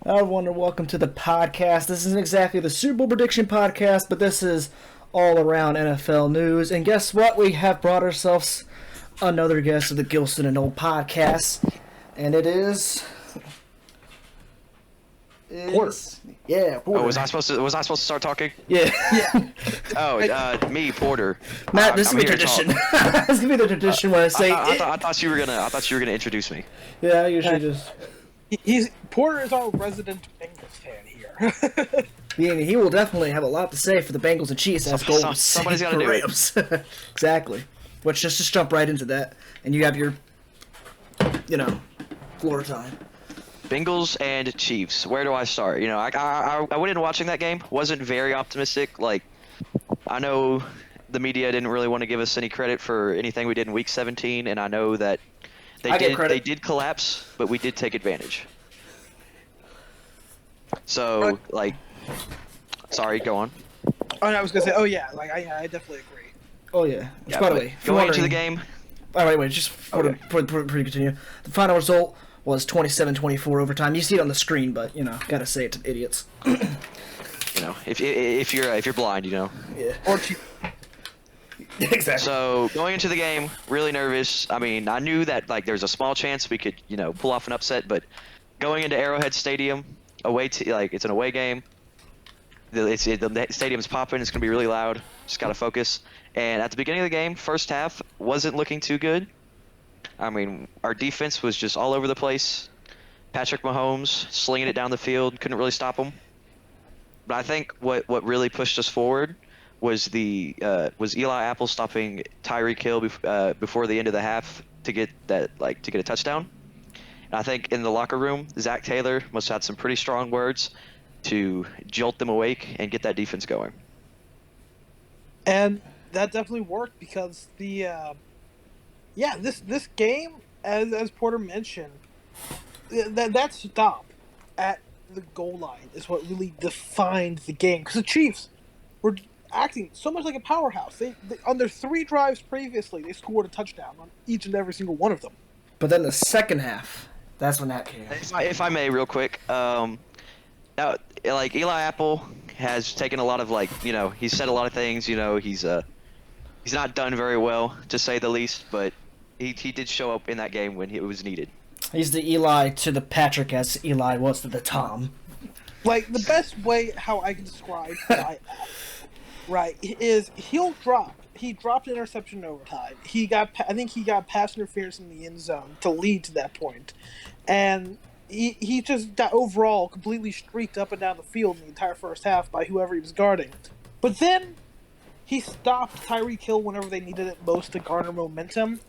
I wonder, welcome to the podcast. This isn't exactly the Super Bowl prediction podcast, but this is all around NFL news. And guess what? We have brought ourselves another guest of the Gilsson and Nold podcast, and it is Porter. Yeah, Porter. Oh, was I supposed to start talking? Yeah. Me, Porter. Matt, this is I'm the here to tradition. talk. This is gonna be the tradition when I say. I thought you were gonna introduce me. Yeah, I usually just. Porter is our resident Bengals fan here. He will definitely have a lot to say for the Bengals and Chiefs as Golden somebody's gotta do it. Rams. Exactly. Let's just jump right into that, and you have your, floor time. Bengals and Chiefs. Where do I start? I went in watching that game. Wasn't very optimistic. Like, I know the media didn't really want to give us any credit for anything we did in Week 17, and I know that they did collapse, but we did take advantage. So, sorry, go on. Oh, no, I was gonna say, I definitely agree. Oh yeah. Yeah, By the way, going into the game. Oh wait, just before you continue, the final result was 27-24 overtime. You see it on the screen, but gotta say it to idiots. If you're blind, Yeah. Or cheap. Exactly. So going into the game, really nervous. I mean, I knew that there's a small chance we could pull off an upset, but going into Arrowhead Stadium, it's an away game. The stadium's popping. It's gonna be really loud. Just gotta focus. And at the beginning of the game, first half wasn't looking too good. I mean, our defense was just all over the place. Patrick Mahomes slinging it down the field, couldn't really stop him. But I think what really pushed us forward was Eli Apple stopping Tyreek Hill before the end of the half to get a touchdown. And I think in the locker room, Zach Taylor must have had some pretty strong words to jolt them awake and get that defense going. And that definitely worked because this game, as Porter mentioned, that stop at the goal line is what really defined the game. Because the Chiefs were acting so much like a powerhouse. They on their 3 drives previously, they scored a touchdown on each and every single one of them. But then the second half, that's when that came. If I may, real quick, now, Eli Apple has taken a lot of he's said a lot of things. He's not done very well, to say the least, but he did show up in that game when it was needed. He's the Eli to the Patrick as Eli was to the Tom. The best way how I can describe Eli, right, is he dropped an interception in overtime. I think he got pass interference in the end zone to lead to that point, and he just got overall completely streaked up and down the field in the entire first half by whoever he was guarding. But then he stopped Tyreek Hill whenever they needed it most to garner momentum.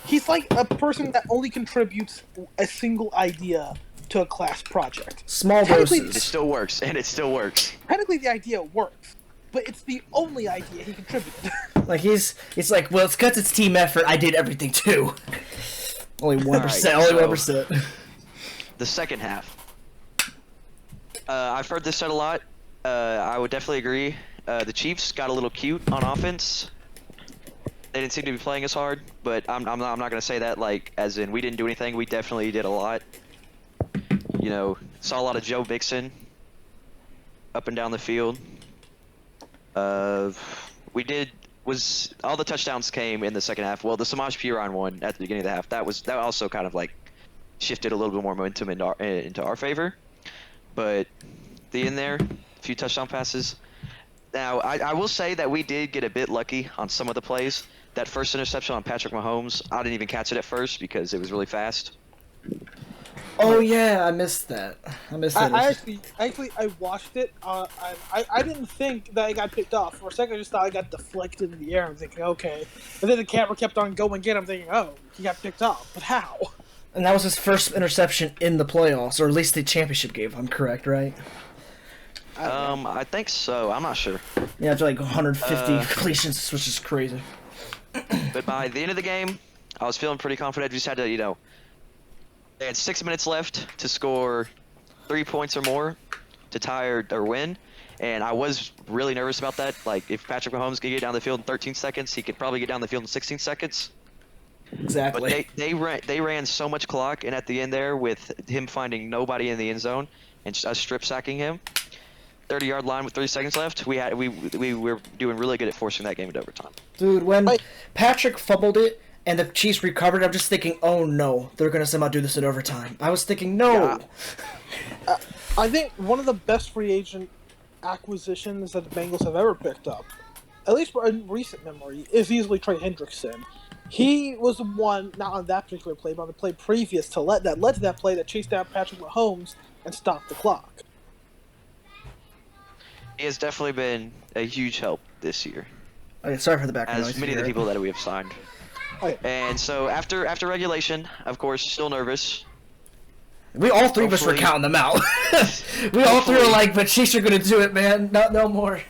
He's like a person that only contributes a single idea to a class project. Small doses. It still works. Technically, the idea works, but it's the only idea he contributed. It's like, well, it's because it's team effort. I did everything too. Only 1%. Right, only 1%. The second half. I've heard this said a lot. I would definitely agree. The Chiefs got a little cute on offense. They didn't seem to be playing as hard, but I'm not going to say that as in we didn't do anything. We definitely did a lot. Saw a lot of Joe Mixon up and down the field. All the touchdowns came in the second half. Well, the Samaj Puron one at the beginning of the half, that also kind of shifted a little bit more momentum into our favor. But the end there, a few touchdown passes. Now, I will say that we did get a bit lucky on some of the plays. That first interception on Patrick Mahomes, I didn't even catch it at first because it was really fast. Oh yeah, I missed that. I watched it. I didn't think that it got picked off. For a second, I just thought it got deflected in the air. I'm thinking, okay. But then the camera kept on going again. I'm thinking, oh, he got picked off. But how? And that was his first interception in the playoffs, or at least the championship game, if I'm correct, right? I think so. I'm not sure. Yeah, after 150 completions, which is crazy. But by the end of the game, I was feeling pretty confident. We just had to, they had 6 minutes left to score 3 points or more to tie or win. And I was really nervous about that. If Patrick Mahomes could get down the field in 13 seconds, he could probably get down the field in 16 seconds. Exactly. But they ran so much clock, and at the end there, with him finding nobody in the end zone, and us strip sacking him. 30-yard line with 3 seconds left. We were doing really good at forcing that game into overtime. Dude, when Patrick fumbled it and the Chiefs recovered, I'm just thinking, oh no, they're gonna somehow do this in overtime. I was thinking, no. Yeah. I think one of the best free agent acquisitions that the Bengals have ever picked up, at least in recent memory, is easily Trey Hendrickson. He was the one, not on that particular play, but on the play previous to led to that play that chased down Patrick Mahomes and stopped the clock. He has definitely been a huge help this year. Okay, sorry for the background noise. As many of the people that we have signed. Oh, yeah. And so after regulation, of course, still nervous. We all three of us were Hopefully- counting them out. We all three were like, but Chiefs are gonna do it, man. No more.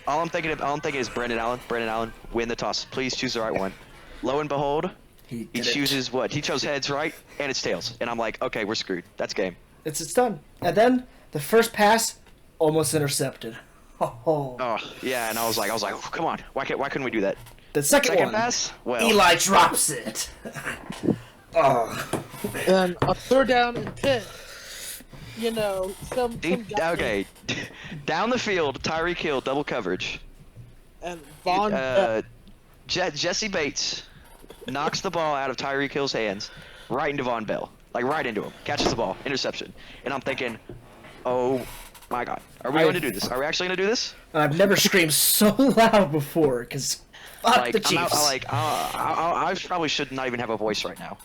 All I'm thinking is Brandon Allen. Brandon Allen, win the toss. Please choose the right one. Lo and behold, he did it. chooses what? He chose heads, right? And it's tails. And I'm like, okay, we're screwed. That's game. It's done. And then the first pass, almost intercepted. Oh. Oh yeah, and I was like, oh, come on, why couldn't we do that? The second one, pass? Well, Eli drops it. Oh. And a 3rd down and 10. You know, some guy okay, down the field, Tyreek Hill, double coverage. and Von Jesse Bates knocks the ball out of Tyreek Hill's hands, right into Von Bell, like right into him, catches the ball, interception, and I'm thinking, oh my God, are we going to do this? Are we actually going to do this? I've never screamed so loud before, because fuck Like, the Chiefs. I probably should not even have a voice right now.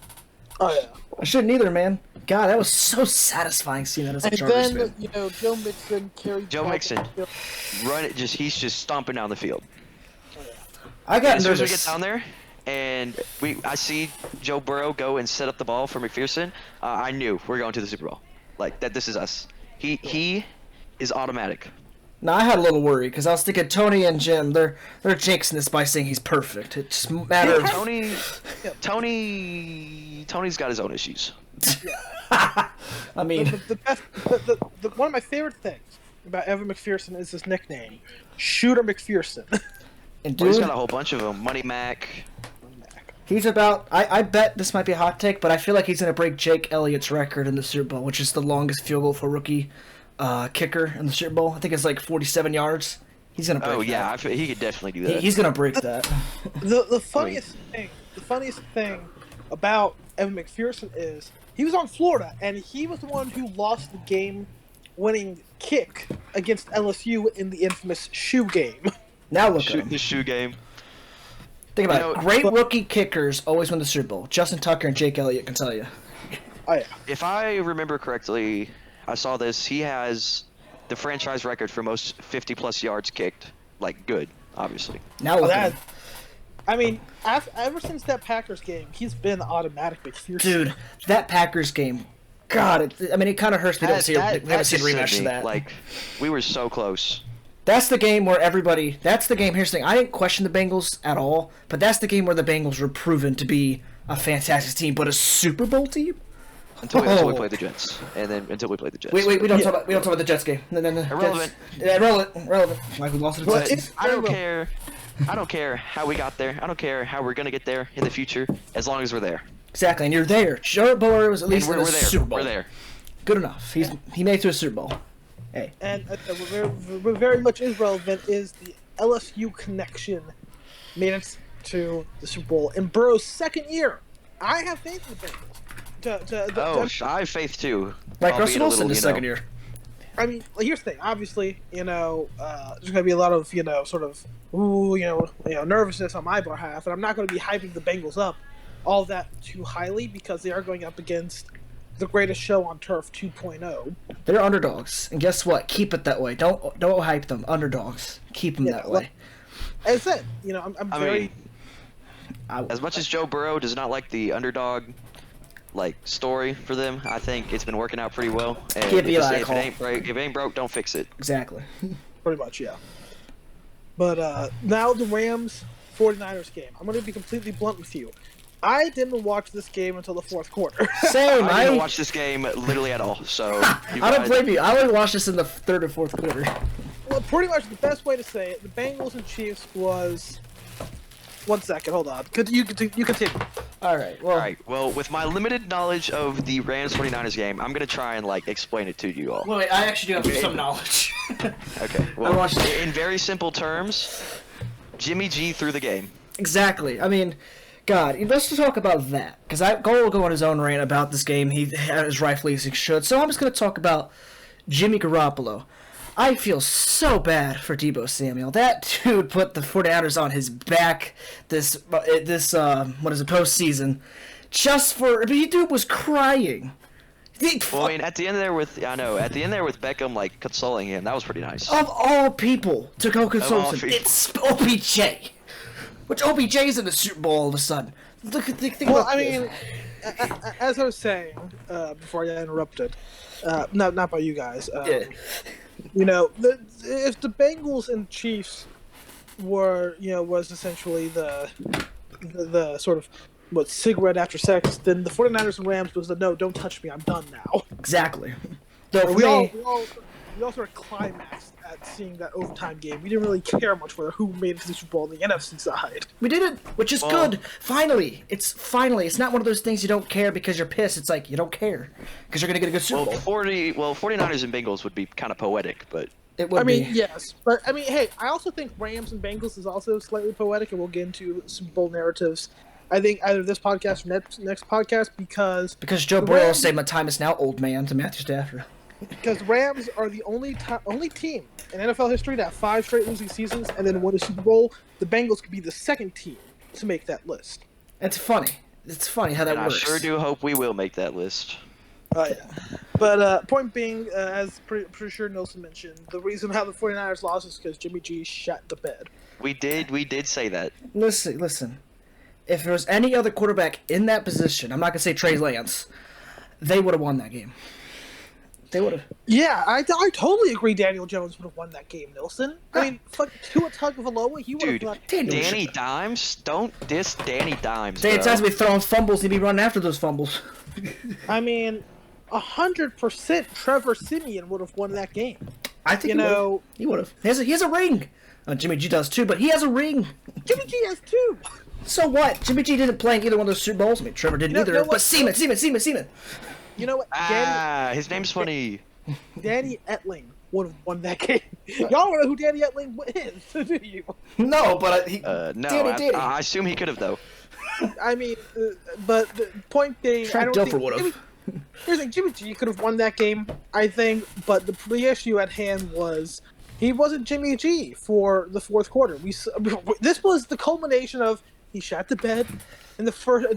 Oh yeah. I shouldn't either, man. God, that was so satisfying seeing that as a And Chargers then, fan. you know, Joe Mixon carried Joe back Mixon. the field. He's just stomping down the field. I got As soon as we nervous. get down there, and I see Joe Burrow go and set up the ball for McPherson, I knew we're going to the Super Bowl. Like that, this is us. He is automatic. No, I had a little worry because I was thinking Tony and Jim, they're jinxing this by saying he's perfect. It's just a matter of Tony's got his own issues. I mean, The best, one of my favorite things about Evan McPherson is his nickname, Shooter McPherson. and Well, he's dude, got a whole bunch of them. Money Mac. he's about. I bet this might be a hot take, but I feel like he's gonna break Jake Elliott's record in the Super Bowl, which is the longest field goal for rookie kicker in the Super Bowl. I think it's like 47 yards. He's gonna break. Oh yeah, that. he could definitely do that. He's gonna break that. The funniest thing about Evan McPherson is he was on Florida and he was the one who lost the game-winning kick against LSU in the infamous shoe game. Now look at him. the shoe game. Think about You it. know, Great rookie kickers always win the Super Bowl. Justin Tucker and Jake Elliott can tell you. Oh yeah. If I remember correctly, I saw this. He has the franchise record for most 50-plus yards kicked. Like good, obviously. Now look at That, him. I mean, ever since that Packers game, he's been automatic McPherson. Dude, that Packers game. God, it kind of hurts me to see we haven't seen a rematch of that. Like, we were so close. That's the game where everybody. That's the game. Here's the thing. I didn't question the Bengals at all, but that's the game where the Bengals were proven to be a fantastic team, but a Super Bowl team. Until we played the Jets, and then until we played the Jets. Wait. We don't talk about the Jets game. No. Irrelevant. Jets. Irrelevant. Like we lost to the But Jets. I don't care. I don't care how we got there. I don't care how we're gonna get there in the future, as long as we're there. Exactly, and you're there. Joe Burrow was at least And in we're the there. Super Bowl. We're there. Good enough. He made it to a Super Bowl. Hey. And what very much is relevant is the LSU connection made it to the Super Bowl in Burrow's second year. I have faith in the Bengals. I have faith too. Like albeit Russell a Wilson little, his second year. I mean, here's the thing. Obviously, there's going to be a lot of, sort of, nervousness on my behalf, and I'm not going to be hyping the Bengals up all that too highly because they are going up against the greatest show on turf 2.0. They're underdogs, and guess what? Keep it that way. Don't hype them. Underdogs. Keep them that way. As I said, I'm I very. mean, as much as Joe Burrow does not like the underdog, story for them, I think it's been working out pretty well. And Give Eli a if call. it ain't broke, don't fix it. Exactly. Pretty much, yeah. But now the Rams 49ers game. I'm going to be completely blunt with you. I didn't watch this game until the fourth quarter. Same. I didn't watch this game literally at all, so I don't blame you. I only watched this in the third or fourth quarter. Well, pretty much the best way to say it, the Bengals and Chiefs was. 1 second, hold on. You continue. All right. Well, All right. Well, with my limited knowledge of the Rams 49ers game, I'm gonna try and explain it to you all. wait, I actually do have some knowledge. Okay. Well, watched- in very simple terms, Jimmy G threw the game. Exactly. I mean, God, let's just talk about that. Because Cole will go on his own rant about this game. He has rightfully as he should. So I'm just going to talk about Jimmy Garoppolo. I feel so bad for Deebo Samuel. That dude put the 49ers on his back this postseason. Just for... I mean, dude was crying. Well, I mean, at the end there with Beckham consoling him, that was pretty nice. Of all people to go console him, it's OBJ. Which OBJ is in the Super Bowl all of a sudden. Think Well, about I this. mean, as I was saying before I got interrupted, not by you guys. Yeah. You know, if the Bengals and Chiefs was essentially the sort of cigarette after sex, then the 49ers and Rams was the no, don't touch me, I'm done now. Exactly. Though We all sort of climaxed at seeing that overtime game. We didn't really care much whether who made it to the Super Bowl on the NFC side. we did it, which is good. Finally. It's not one of those things you don't care because you're pissed. It's like you don't care because you're going to get a good Super Bowl. 49ers and Bengals would be kind of poetic, but It would I mean, be. yes, but I mean, hey, I also think Rams and Bengals is also slightly poetic, and we'll get into Super Bowl narratives. I think either this podcast or next podcast because Joe the Burrow Rams- said my time is now, old man, to Matthew Stafford. Because Rams are the only team in NFL history to have 5 straight losing seasons and then win a Super Bowl. The Bengals could be the second team to make that list. It's funny. It's funny how that and works. I sure do hope we will make that list. Oh, yeah. But point being, as pretty sure Nelson mentioned, the reason how the 49ers lost is because Jimmy G shot the bed. We did say that. Listen. If there was any other quarterback in that position, I'm not going to say Trey Lance, they would have won that game. They would have. Yeah, I totally agree Daniel Jones would have won that game, Nelson. I mean, fuck Tua Tagovailoa, he would have Dude, won. Danny Dimes? Don't diss Danny Dimes, Danny bro. Dimes would be throwing fumbles, he'd be running after those fumbles. I mean, 100% Trevor Siemian would have won that game. I think he would have. He has a ring. Jimmy G does too, but he has a ring. Jimmy G has 2. So what? Jimmy G didn't play in either one of those Super Bowls. I mean, Trevor didn't either. know what? But Seaman. You know what? His name's funny. Danny Etling would have won that game. Y'all don't know who Danny Etling is, do you? No, but he. No, Danny. I assume he could have though. I mean, but the point being, I Trent don't Dilfer think would have. here's the thing, Jimmy G could have won that game, I think, but the issue at hand was he wasn't Jimmy G for the fourth quarter. This was the culmination of he shot the bed in the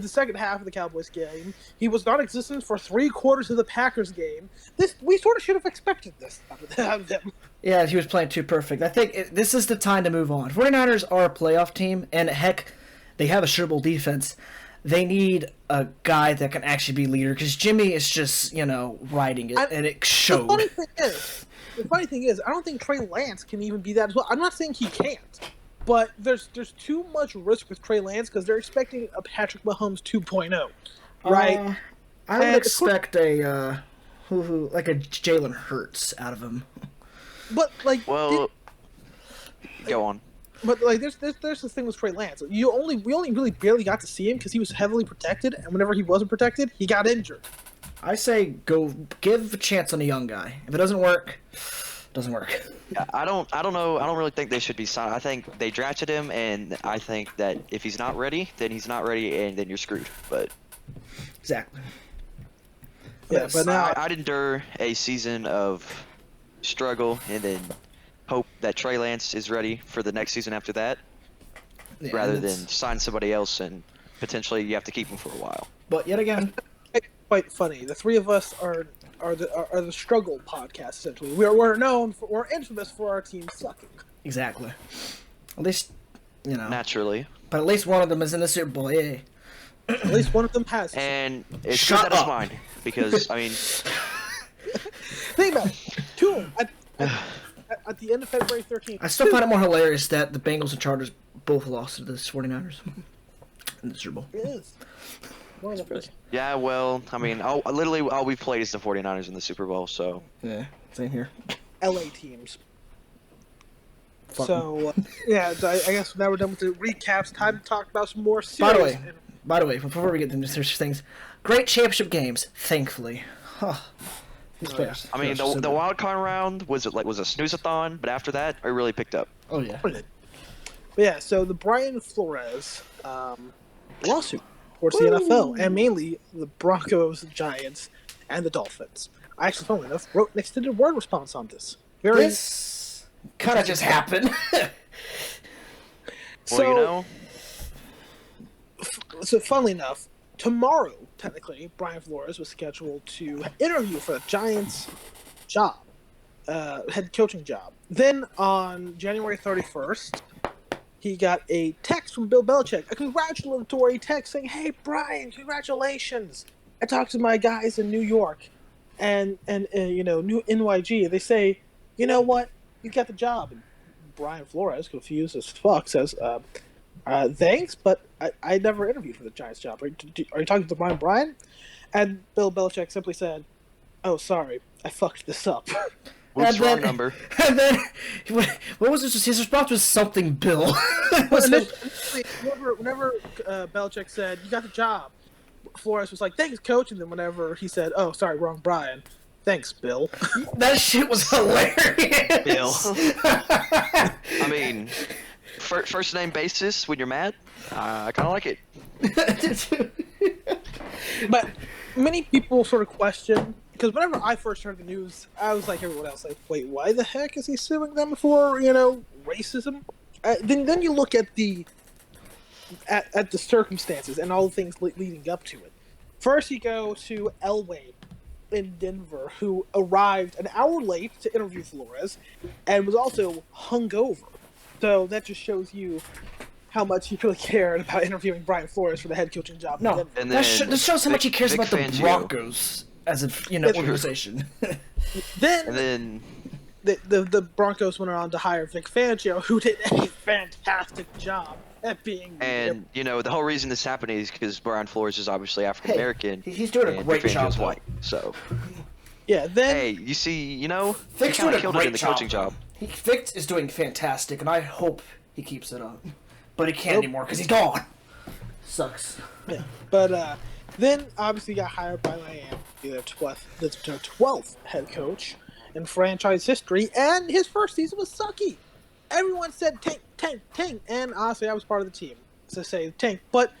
second half of the Cowboys game. He was non-existent for 3/4 of the Packers game. We sort of should have expected this out of them. Yeah, he was playing too perfect. I think this is the time to move on. 49ers are a playoff team, and heck, they have a Super Bowl defense. They need a guy that can actually be leader, because Jimmy is just, riding it, and it showed. The funny thing is, I don't think Trey Lance can even be that as well. I'm not saying he can't, but there's too much risk with Trey Lance because they're expecting a Patrick Mahomes 2.0, right? I would expect a Jalen Hurts out of him. But Well, go on. But there's this thing with Trey Lance. We only really barely got to see him because he was heavily protected, and whenever he wasn't protected, he got injured. I say go give a chance on a young guy. If it doesn't work, it doesn't work. Yeah, I don't know. I don't really think they should be signed. I think they drafted him, and I think that if he's not ready, then he's not ready, and then you're screwed. But Exactly. Yeah, but now I'd endure a season of struggle and then hope that Trey Lance is ready for the next season after that, rather than sign somebody else and potentially you have to keep him for a while. But yet again, quite funny. The three of us are the struggle podcast essentially. We're infamous for our team sucking. exactly. At least, Naturally. But at least one of them is in the Super Bowl. Yay. At least one of them has. And it's Shut good that up. it's mine because I mean, Think about it. Two at the end of February 13th. I still find it more hilarious that the Bengals and Chargers both lost to the 49ers in the Super Bowl. It is. One of them. yeah. Well, I mean, literally all we've played is the 49ers in the Super Bowl, so Yeah, same here. LA teams. Fuck So, I guess now we're done with the recaps. Time to talk about some more By the serious. way, By the way, before we get into such things, great championship games, thankfully. Huh. I mean, the wild card round was a snooze-a-thon, but after that, it really picked up. Oh yeah. But yeah, so the Brian Flores lawsuit towards the NFL, and mainly the Broncos, the Giants, and the Dolphins. I actually, funnily enough, wrote an extended word response on this. This kind of just happened. So, so funnily enough, tomorrow, technically, Brian Flores was scheduled to interview for the Giants' job, head coaching job. Then on January 31st, he got a text from Bill Belichick, a congratulatory text saying, "Hey, Brian, congratulations! I talked to my guys in New York, and New NYG. They say, you know what? You got the job." And Brian Flores, confused as fuck, says, "Thanks, but I never interviewed for the Giants job. Are you talking to Brian?" And Bill Belichick simply said, "Oh, sorry, I fucked this up." What's wrong number? And then, what was his response? Was something Bill? Whenever Belichick said, "You got the job," Flores was like, "Thanks, coach." And then whenever he said, "Oh, sorry, wrong Brian," "Thanks, Bill." That shit was hilarious. Bill. I mean, first name basis when you're mad, I kind of like it. But many people sort of question, because whenever I first heard the news, I was like everyone else, like, wait, why the heck is he suing them for, racism? Then you look at the circumstances and all the things leading up to it. First, you go to Elway in Denver, who arrived an hour late to interview Flores and was also hungover. So that just shows you how much he really cared about interviewing Brian Flores for the head coaching job. No, this shows how much he cares about the Broncos as an organization. Then the Broncos went on to hire Vic Fangio, who did a fantastic job at being. And the whole reason this happened is because Brian Flores is obviously African American. He's doing a great job. White, so. Yeah. Then. Hey, you see, Vic's he kind doing of a killed it great in the coaching job. Vic is doing fantastic, and I hope he keeps it up. But he can't anymore because he's gone. Sucks. Yeah. But then obviously got hired by Miami, their 12th head coach in franchise history, and his first season was sucky. Everyone said tank, and honestly, I was part of the team to say tank. But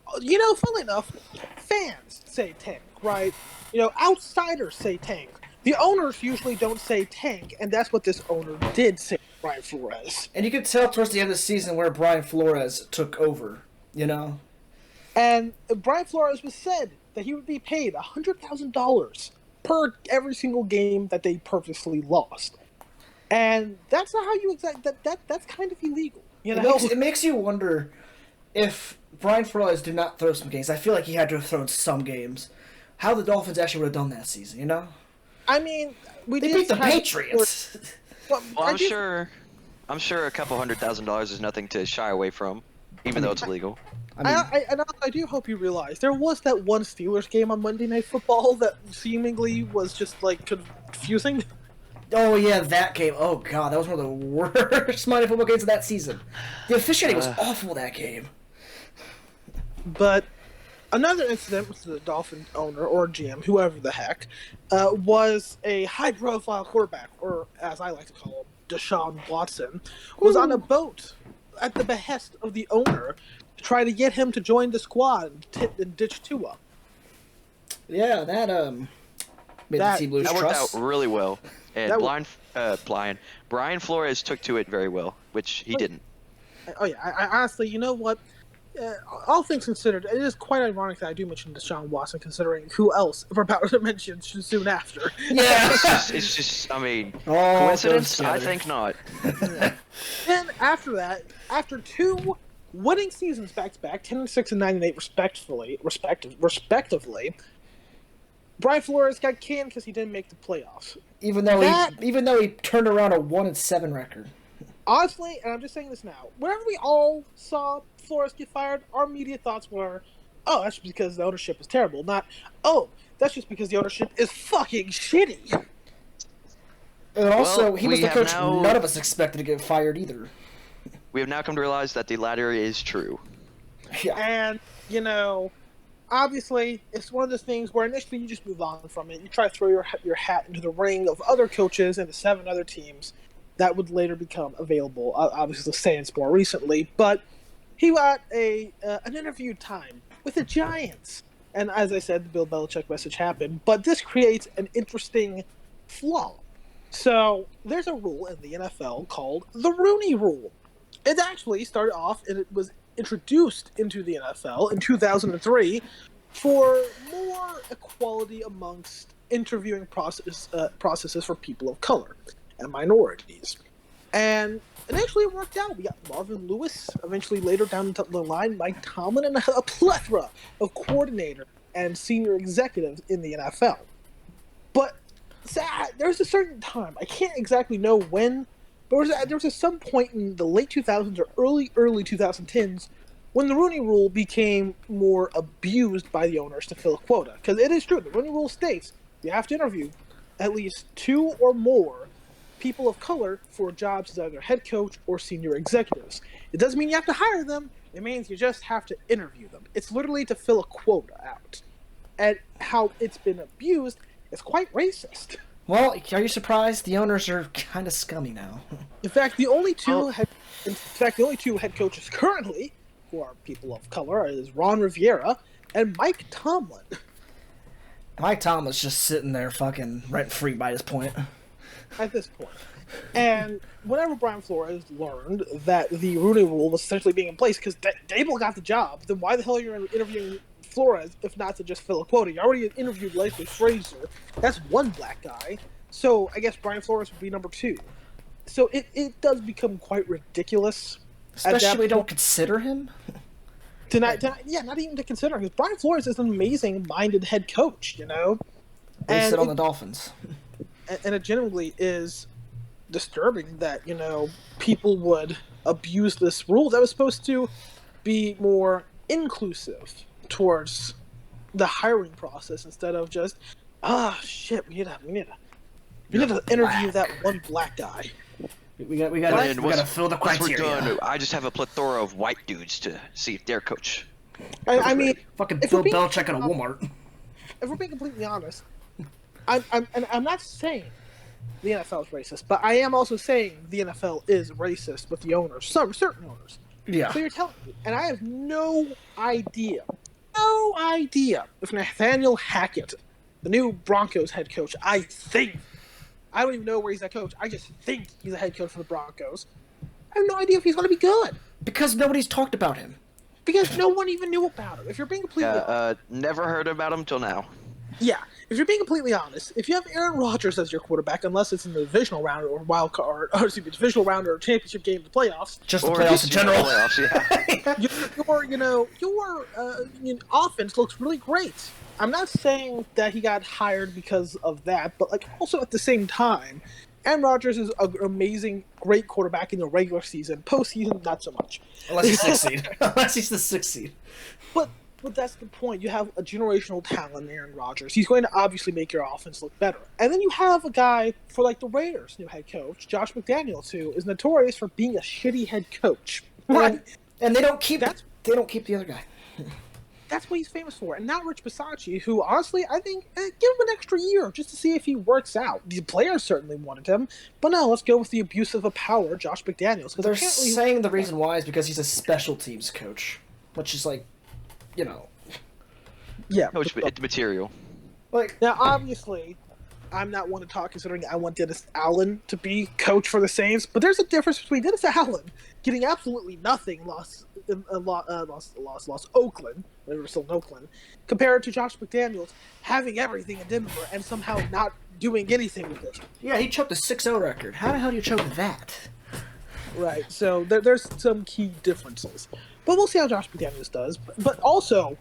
funnily enough, fans say tank, right? Outsiders say tank. The owners usually don't say tank, and that's what this owner did say, Brian Flores. And you could tell towards the end of the season where Brian Flores took over, And Brian Flores was said that he would be paid $100,000 per every single game that they purposely lost. And that's not how you that's kind of illegal. It makes you wonder if Brian Flores did not throw some games. I feel like he had to have thrown some games. How the Dolphins actually would have done that season, I mean, they beat the Patriots. Well, I'm sure a couple $100,000 is nothing to shy away from, even though it's illegal. I do hope you realize there was that one Steelers game on Monday Night Football that seemingly was just like confusing. Oh yeah, that game. Oh god, that was one of the worst Monday Football games of that season. The officiating was awful that game. But another incident with the Dolphin owner or GM, whoever the heck, was a high-profile quarterback, or as I like to call him, Deshaun Watson, was on a boat at the behest of the owner to try to get him to join the squad and ditch Tua. Yeah, that made the team lose trust. That worked out really well. And Brian Flores took to it very well, which he didn't. Oh yeah, I honestly, you know what? All things considered, it is quite ironic that I do mention Deshaun Watson, considering who else we're about to mention soon after. Yeah, it's just I mean, coincidence? I think not. Then after that, after two winning seasons back to back, 10-6 and 9-8 respectively, Brian Flores got canned because he didn't make the playoffs. Even though he turned around a 1-7 record. Honestly, and I'm just saying this now, whenever we all saw Flores get fired, our immediate thoughts were, oh, that's just because the ownership is terrible. Not, oh, that's just because the ownership is fucking shitty. And also, he was the coach none of us expected to get fired either. We have now come to realize that the latter is true. Yeah. And, obviously, it's one of those things where initially you just move on from it. You try to throw your hat into the ring of other coaches and the 7 other teams that would later become available. Obviously, the Saints more recently. But he got an interview time with the Giants. And as I said, the Bill Belichick message happened. But this creates an interesting flaw. So there's a rule in the NFL called the Rooney Rule. It actually started off, and it was introduced into the NFL in 2003 for more equality amongst interviewing processes for people of color and minorities. And eventually it worked out. We got Marvin Lewis, eventually later down the line, Mike Tomlin, and a plethora of coordinator and senior executives in the NFL. But there's a certain time, I can't exactly know when, but there was some point in the late 2000s or early 2010s when the Rooney Rule became more abused by the owners to fill a quota. Because it is true, the Rooney Rule states you have to interview at least 2 or more people of color for jobs as either head coach or senior executives. It doesn't mean you have to hire them. It means you just have to interview them. It's literally to fill a quota out. And how it's been abused is quite racist. Well, are you surprised? The owners are kind of scummy now. In fact, the only two head coaches currently who are people of color is Ron Rivera and Mike Tomlin. Mike Tomlin's just sitting there fucking rent-free by this point. At this point. And whenever Brian Flores learned that the Rooney Rule was essentially being in place, because Dable got the job, then why the hell are you interviewing Flores if not to just fill a quota? You already interviewed Leslie Frazier. That's one black guy. So I guess Brian Flores would be number 2. So it does become quite ridiculous. Especially we don't consider him? Not even to consider, because Brian Flores is an amazing-minded head coach, They sit on the Dolphins. And it genuinely is disturbing that, people would abuse this rule that was supposed to be more inclusive towards the hiring process instead of just, shit, we need to interview that one black guy. We got to fill the criteria. We're doing, I just have a plethora of white dudes to see if they're coach. I mean, fucking Bill Belichick at a Walmart. If we're being completely honest, I'm not saying the NFL is racist, but I am also saying the NFL is racist with the owners, certain owners. Yeah. So you're telling me, and I have no idea if Nathaniel Hackett, the new Broncos head coach, I don't even know where he's a coach. I just think he's a head coach for the Broncos. I have no idea if he's going to be good. Because nobody's talked about him. Because no one even knew about him. If you're being completely honest. Never heard about him till now. Yeah. If you're being completely honest, if you have Aaron Rodgers as your quarterback, unless it's in the divisional round or wild card, or divisional round or championship game, the playoffs. Just the playoffs in general. Your offense looks really great. I'm not saying that he got hired because of that, but also at the same time, Aaron Rodgers is an amazing, great quarterback in the regular season. Postseason, not so much. Unless he's 6th seed. Unless he's the 6th seed. But that's the point. You have a generational talent in Aaron Rodgers. He's going to obviously make your offense look better. And then you have a guy for the Raiders' new head coach, Josh McDaniels, who is notorious for being a shitty head coach. Right. And they don't keep the other guy. That's what he's famous for. And now Rich Bisaccia, who honestly, I think, give him an extra year just to see if he works out. The players certainly wanted him. But no, let's go with the abuse of power, Josh McDaniels. They're saying the reason why is because he's a special teams coach. Which is yeah. Coach material. Now, obviously, I'm not one to talk considering I want Dennis Allen to be coach for the Saints. But there's a difference between Dennis Allen getting absolutely nothing, lost Oakland, they were still in Oakland, compared to Josh McDaniels having everything in Denver and somehow not doing anything with it. Yeah, he choked a 6-0 record. How the hell do you choke that? Right, so there's some key differences. But we'll see how Josh McDaniels does. But also,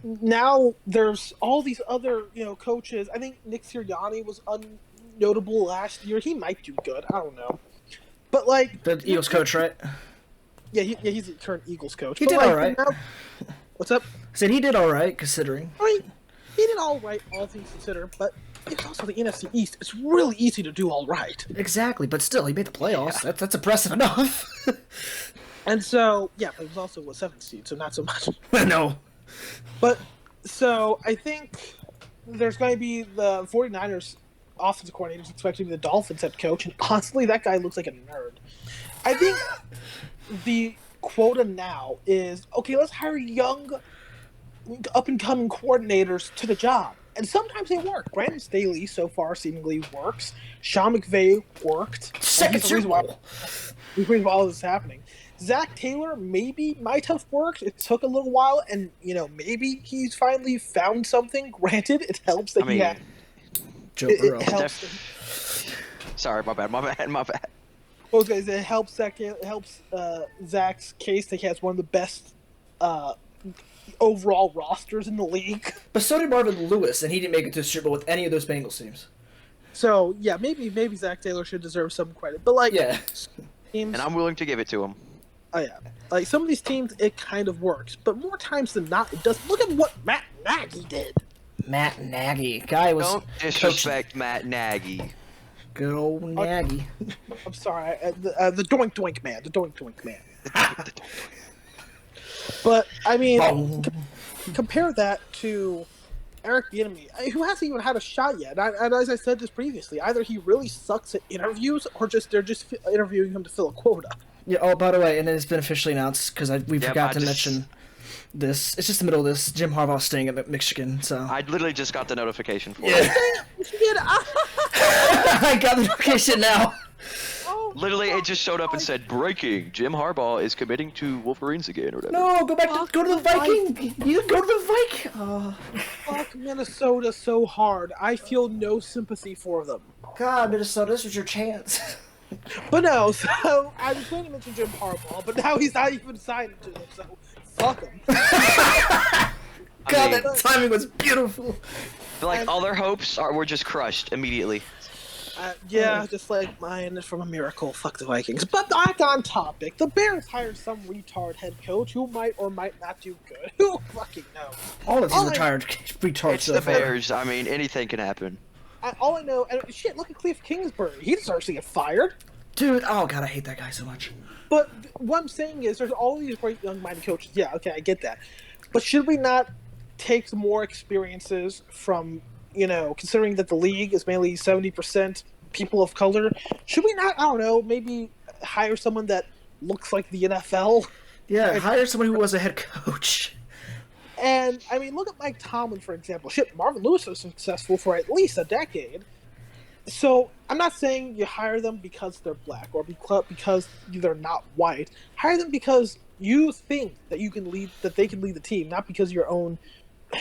now there's all these other coaches. I think Nick Sirianni was unnotable last year. He might do good. I don't know. But the Eagles coach, right? Yeah, he's the current Eagles coach. He did all right. What's up? I said he did all right, considering. I mean, he did all right, all things considered, but it's also the NFC East. It's really easy to do all right. Exactly, but still, he made the playoffs. Yeah. That's impressive enough. And so, yeah, but it was also, 7th seed, so not so much. No. But, so, I think there's going to be the 49ers offensive coordinators expected to be the Dolphins head coach, and honestly, that guy looks like a nerd. I think the quota now is, okay, let's hire young, up-and-coming coordinators to the job. And sometimes they work. Brandon Staley so far seemingly works. Sean McVay worked. Second Super Bowl. The reason why all this is happening. Zach Taylor might have worked. It took a little while, and maybe he's finally found something. Granted, it helps that he had. Joe It helps. Sorry, my bad. Well, guys, it helps Zach's case that he has one of the best overall rosters in the league. But so did Marvin Lewis, and he didn't make it to the Super Bowl with any of those Bengals teams. So yeah, maybe Zach Taylor should deserve some credit, but yeah, teams, and I'm willing to give it to him. Oh yeah, like some of these teams, it kind of works, but more times than not, it doesn't. Look at what Matt Nagy did. Matt Nagy, guy was. Don't disrespect Matt Nagy. Good old Nagy. I'm sorry, the Doink Doink Man, the Doink Doink Man. But I mean, compare that to Eric Bieniemy, who hasn't even had a shot yet. And as I said this previously, either he really sucks at interviews, or they're just interviewing him to fill a quota. Yeah. Oh, by the way, and it's been officially announced because we forgot to mention this. It's just the middle of this. Jim Harbaugh staying at Michigan. So I literally just got the notification for it. I got the notification now. Literally, it just showed up and said, "Breaking: Jim Harbaugh is committing to Wolverines again," or whatever. No, go to the Viking. You go to the Viking. Fuck Minnesota so hard. I feel no sympathy for them. God, Minnesota, this was your chance. But no, so I was going to mention Jim Harbaugh, but now he's not even signed to them, so fuck him. God, that timing was beautiful. Like, all their hopes were just crushed immediately. Yeah, just like mine from a miracle. Fuck the Vikings. But back on topic. The Bears hired some retard head coach who might or might not do good. Who fucking knows? All of these retards. It's the Bears. I mean, anything can happen. All I know, and shit, look at Cliff Kingsbury. He deserves to get fired. Dude, oh god, I hate that guy so much. But what I'm saying is, there's all these great young-minded coaches. Yeah, okay, I get that. But should we not take more experiences from, considering that the league is mainly 70% people of color, should we not, I don't know, maybe hire someone that looks like the NFL? Yeah, hire someone who was a head coach. And, I mean, look at Mike Tomlin, for example. Shit, Marvin Lewis was successful for at least a decade. So, I'm not saying you hire them because they're black or because they're not white. Hire them because you think that they can lead the team, not because of your own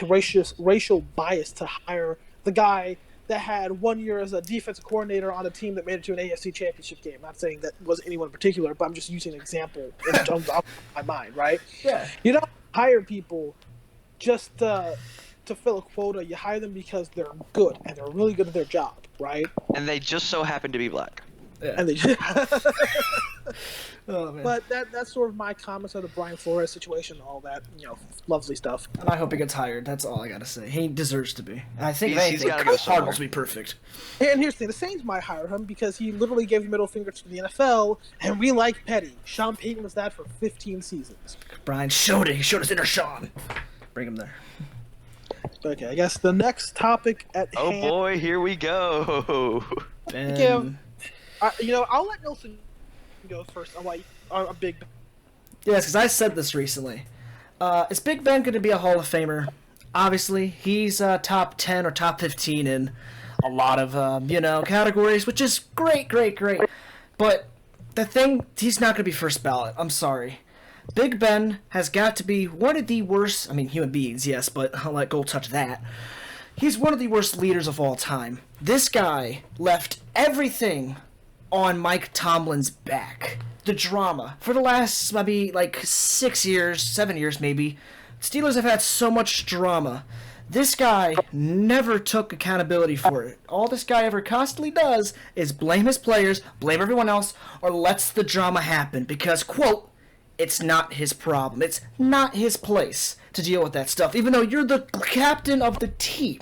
racial bias to hire the guy that had 1 year as a defensive coordinator on a team that made it to an AFC championship game. I'm not saying that was anyone in particular, but I'm just using an example in terms of my mind, right? Yeah. You don't hire people just to fill a quota. You hire them because they're good and they're really good at their job, right? And they just so happen to be black. Yeah. And they Oh, man. But that's sort of my comments on the Brian Flores situation, all that, lovely stuff. And I hope he gets hired. That's all I gotta say. He deserves to be. And I think He's gotta go somewhere. Cardinals will be perfect. And here's the thing, the Saints might hire him because he literally gave the middle finger to the NFL, and we like petty. Sean Payton was that for 15 seasons. Brian showed it. He showed us inner Sean. Bring him there. Okay, I guess the next topic at Oh hand... boy, here we go. Ben. I'll let Nelson go first. I'm a big... Yes, because I said this recently. Is Big Ben going to be a Hall of Famer? Obviously, he's top 10 or top 15 in a lot of, categories, which is great. But the thing, he's not going to be first ballot. I'm sorry. Big Ben has got to be one of the worst, human beings, yes, but I'll let Gold touch that. He's one of the worst leaders of all time. This guy left everything on Mike Tomlin's back. The drama. For the last, maybe, 7 years maybe, Steelers have had so much drama. This guy never took accountability for it. All this guy ever constantly does is blame his players, blame everyone else, or lets the drama happen because, quote, it's not his problem. It's not his place to deal with that stuff, even though you're the captain of the team.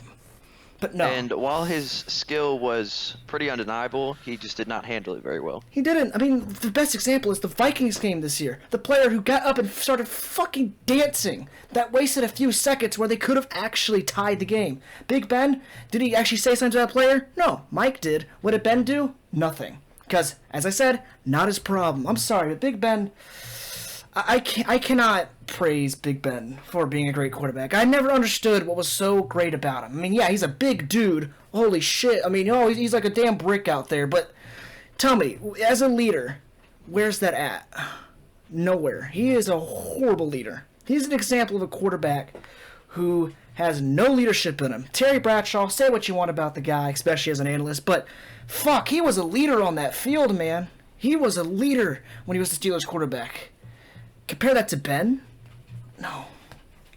But no. And while his skill was pretty undeniable, he just did not handle it very well. He didn't. I mean, the best example is the Vikings game this year. The player who got up and started fucking dancing. That wasted a few seconds where they could have actually tied the game. Big Ben, did he actually say something to that player? No. Mike did. What did Ben do? Nothing. Because, as I said, not his problem. I'm sorry, but Big Ben... I cannot praise Big Ben for being a great quarterback. I never understood what was so great about him. I mean, yeah, he's a big dude. Holy shit. I mean, he's like a damn brick out there. But tell me, as a leader, where's that at? Nowhere. He is a horrible leader. He's an example of a quarterback who has no leadership in him. Terry Bradshaw, say what you want about the guy, especially as an analyst, but fuck, he was a leader on that field, man. He was a leader when he was the Steelers quarterback. Compare that to Ben? No.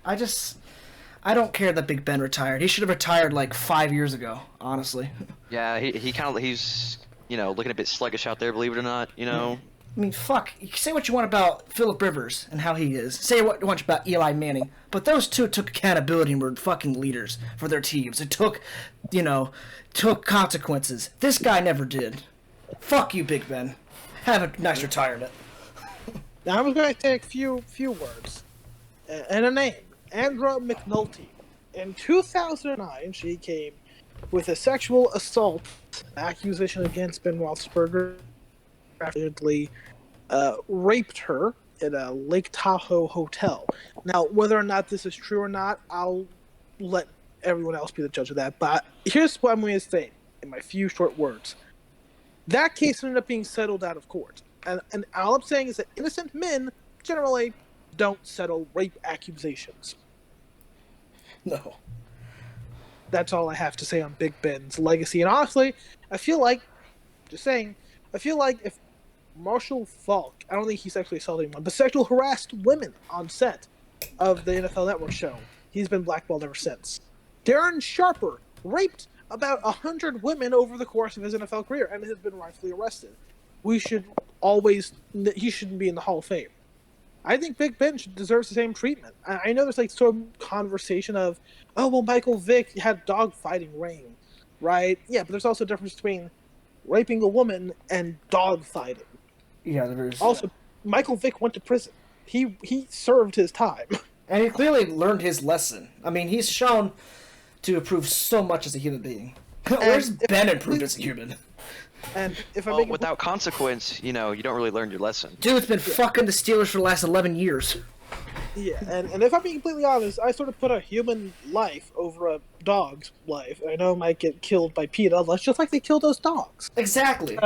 I don't care that Big Ben retired. He should have retired like 5 years ago, honestly. Yeah, he's looking a bit sluggish out there, believe it or not, I mean, fuck. You can say what you want about Phillip Rivers and how he is. Say what you want about Eli Manning. But those two took accountability and were fucking leaders for their teams. It took consequences. This guy never did. Fuck you, Big Ben. Have a nice retirement. Now I was going to take a few words and a name. Andra McNulty. In 2009, she came with a sexual assault accusation against Ben Roethlisberger. Allegedly raped her at a Lake Tahoe hotel. Now, whether or not this is true or not, I'll let everyone else be the judge of that. But here's what I'm going to say in my few short words. That case ended up being settled out of court. And all I'm saying is that innocent men generally don't settle rape accusations. No. That's all I have to say on Big Ben's legacy. And honestly, I feel like if Marshall Faulk, I don't think he sexually assaulted anyone, but sexually harassed women on set of the NFL Network show, he's been blackballed ever since. Darren Sharper raped about 100 women over the course of his NFL career and has been rightfully arrested. He shouldn't be in the Hall of Fame. I think Big Ben deserves the same treatment. I know there's like some conversation of, oh, well, Michael Vick had dog fighting reign, right? Yeah, but there's also a difference between raping a woman and dog fighting. Yeah, there is. Also, Michael Vick went to prison. He served his time. And he clearly learned his lesson. I mean, he's shown to improve so much as a human being. Where's Ben improved as a human? And if without consequence, you don't really learn your lesson. Dude's been fucking the Steelers for the last 11 years. Yeah, and if I'm being completely honest, I sort of put a human life over a dog's life. I know it might get killed by PETA, just like they kill those dogs. Exactly.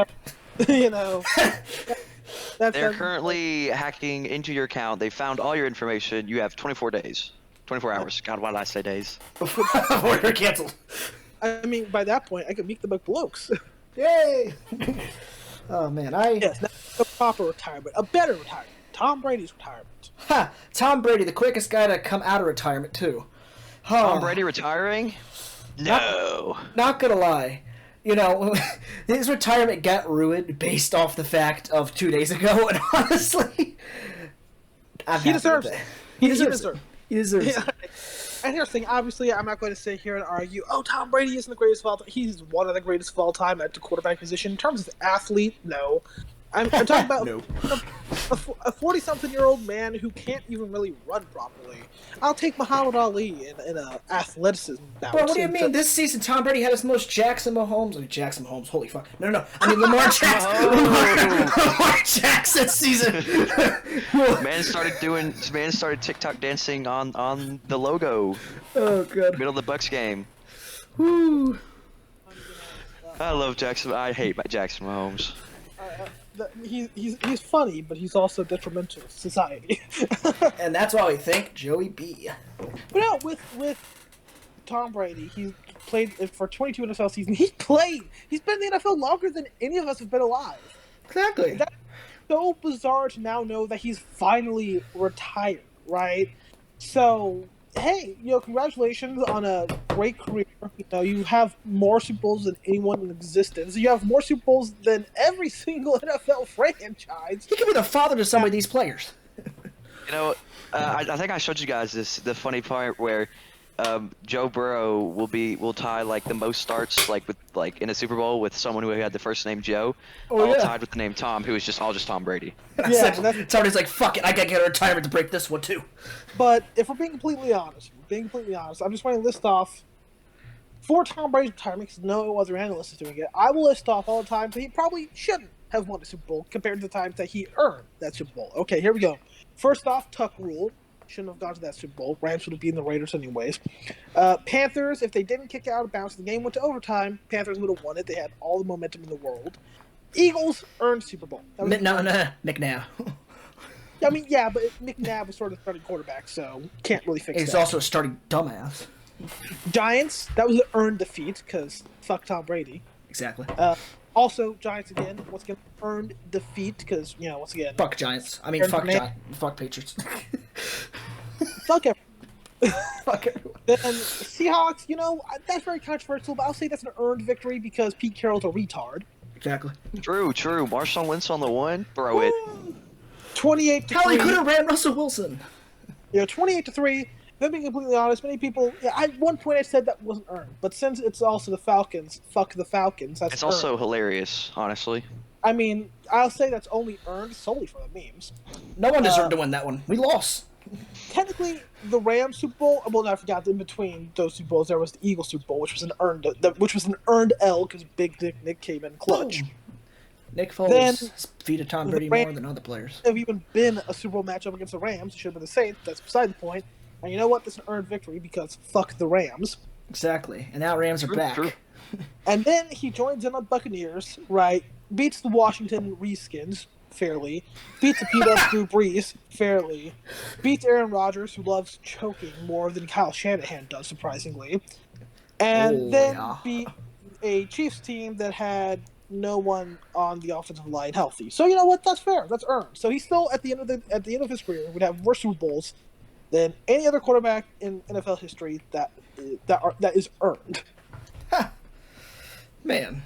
They're currently hacking into your account. They found all your information. You have 24 days. 24 hours. God, why did I say days? Before you're canceled. I mean, by that point, I could meet the McBlokes. Yay! Oh, man, Yes, not a proper retirement. A better retirement. Tom Brady's retirement. Ha! Tom Brady, the quickest guy to come out of retirement, too. Oh, Tom Brady retiring? No. Not gonna lie. His retirement got ruined based off the fact of 2 days ago, and honestly... He deserves it. He deserves it. And here's the thing, obviously, I'm not going to sit here and argue, oh, Tom Brady isn't the greatest of all time. He's one of the greatest of all time at the quarterback position. In terms of athlete, no. I'm talking about no. a 40-something-year-old man who can't even really run properly. I'll take Muhammad Ali in a athleticism bout. Bro, what do you mean? This season, Tom Brady had his most Jackson Mahomes. Holy fuck. No. I mean, Lamar Jackson. Lamar Jackson season. Man started TikTok dancing on the logo. Oh, God. Middle of the Bucks game. Woo. I love Jackson. I hate Jackson Mahomes. He's funny, but he's also detrimental to society. And that's why we thank Joey B. But no, with Tom Brady, he played for 22 NFL seasons. He's been in the NFL longer than any of us have been alive. Exactly. That's so bizarre to now know that he's finally retired, right? So, hey, congratulations on a great career. You have more Super Bowls than anyone in existence. You have more Super Bowls than every single NFL franchise. He could be the father to some of these players. I think I showed you guys the funny part where Joe Burrow will tie like the most starts like in a Super Bowl with someone who had the first name Joe, Oh, all yeah. tied with the name Tom, who is just Tom Brady. Yeah, that's, Somebody's like, fuck it, I gotta get a retirement to break this one too. but if we're being completely honest, I'm just going to list off for Tom Brady's retirement because no other analyst is doing it. I will list off all the times that he probably shouldn't have won a Super Bowl compared to the times that he earned that Super Bowl. Okay, here we go. First off, Tuck rule. Shouldn't have gone to that Super Bowl. Rams would have beaten the Raiders anyways. Panthers, if they didn't kick out of bounds, the game went to overtime. Panthers would have won it. They had all the momentum in the world. Eagles earned Super Bowl. No, McNabb. I mean, yeah, but McNabb was sort of starting quarterback, so can't really fix He's that. also a starting dumbass. Giants, that was an earned defeat because fuck Tom Brady. Exactly. Also, Giants again, once again, earned defeat because, once again. Fuck Giants. I mean, fuck Giants. Fuck Patriots. Fuck it. Fuck everyone. Then Seahawks, that's very controversial, but I'll say that's an earned victory because Pete Carroll's a retard. Exactly. True. Marshawn Lynch on the one. Throw it. 28-3. Hell, he could have ran Russell Wilson. 28-3. If I'm being completely honest, many people. Yeah, at one point I said that wasn't earned, but since it's also the Falcons, fuck the Falcons. That's It's earned. also hilarious, honestly. I mean, I'll say that's only earned solely for the memes. No one deserved to win that one. We lost. Technically, the Rams Super Bowl. Well, I forgot. In between those Super Bowls, there was the Eagles Super Bowl, which was an earned L because Big Dick Nick came in clutch. Boom. Nick Foles Then, defeated Tom Brady more than other players. Have even been a Super Bowl matchup against the Rams. It should have been the Saints. That's beside the point. And you know what? This is an earned victory because fuck the Rams. Exactly. And now Rams are back. True. And then he joins in on Buccaneers, right? Beats the Washington Redskins fairly. Beats the beat-up Drew Brees fairly. Beats Aaron Rodgers, who loves choking more than Kyle Shanahan does, surprisingly. And beat a Chiefs team that had no one on the offensive line healthy. So you know what? That's fair. That's earned. So he's still at the end of his career would have more Super Bowls than any other quarterback in NFL history that is earned. Man,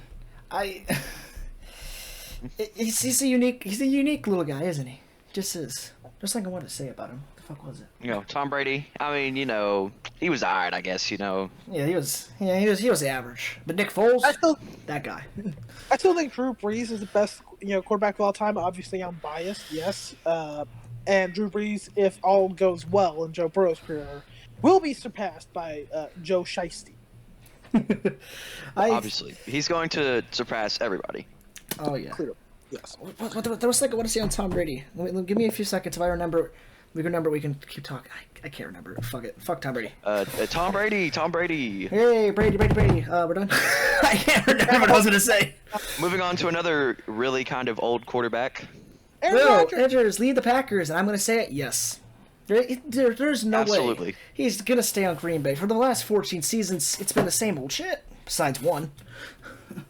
he's a unique little guy, isn't he? Just is. There's something I wanted to say about him. What the fuck was it? Tom Brady. I mean, he was alright, I guess. Yeah, he was average. But Nick Foles, that guy. I still think Drew Brees is the best, quarterback of all time. Obviously, I'm biased, yes. And Drew Brees, if all goes well in Joe Burrow's career, will be surpassed by Joe Shiesty. Obviously, he's going to surpass everybody. Oh yeah. Clearly, yes. There was something I want to say on Tom Brady. Give me a few seconds. If I remember, we can keep talking. I can't remember. Fuck it. Fuck Tom Brady. Tom Brady. Hey, Brady. We're done. I can't remember what I was going to say. Moving on to another really kind of old quarterback. Aaron Rodgers, lead the Packers, and I'm going to say it, yes. There's no Absolutely. way he's going to stay on Green Bay. For the last 14 seasons, it's been the same old shit, besides one.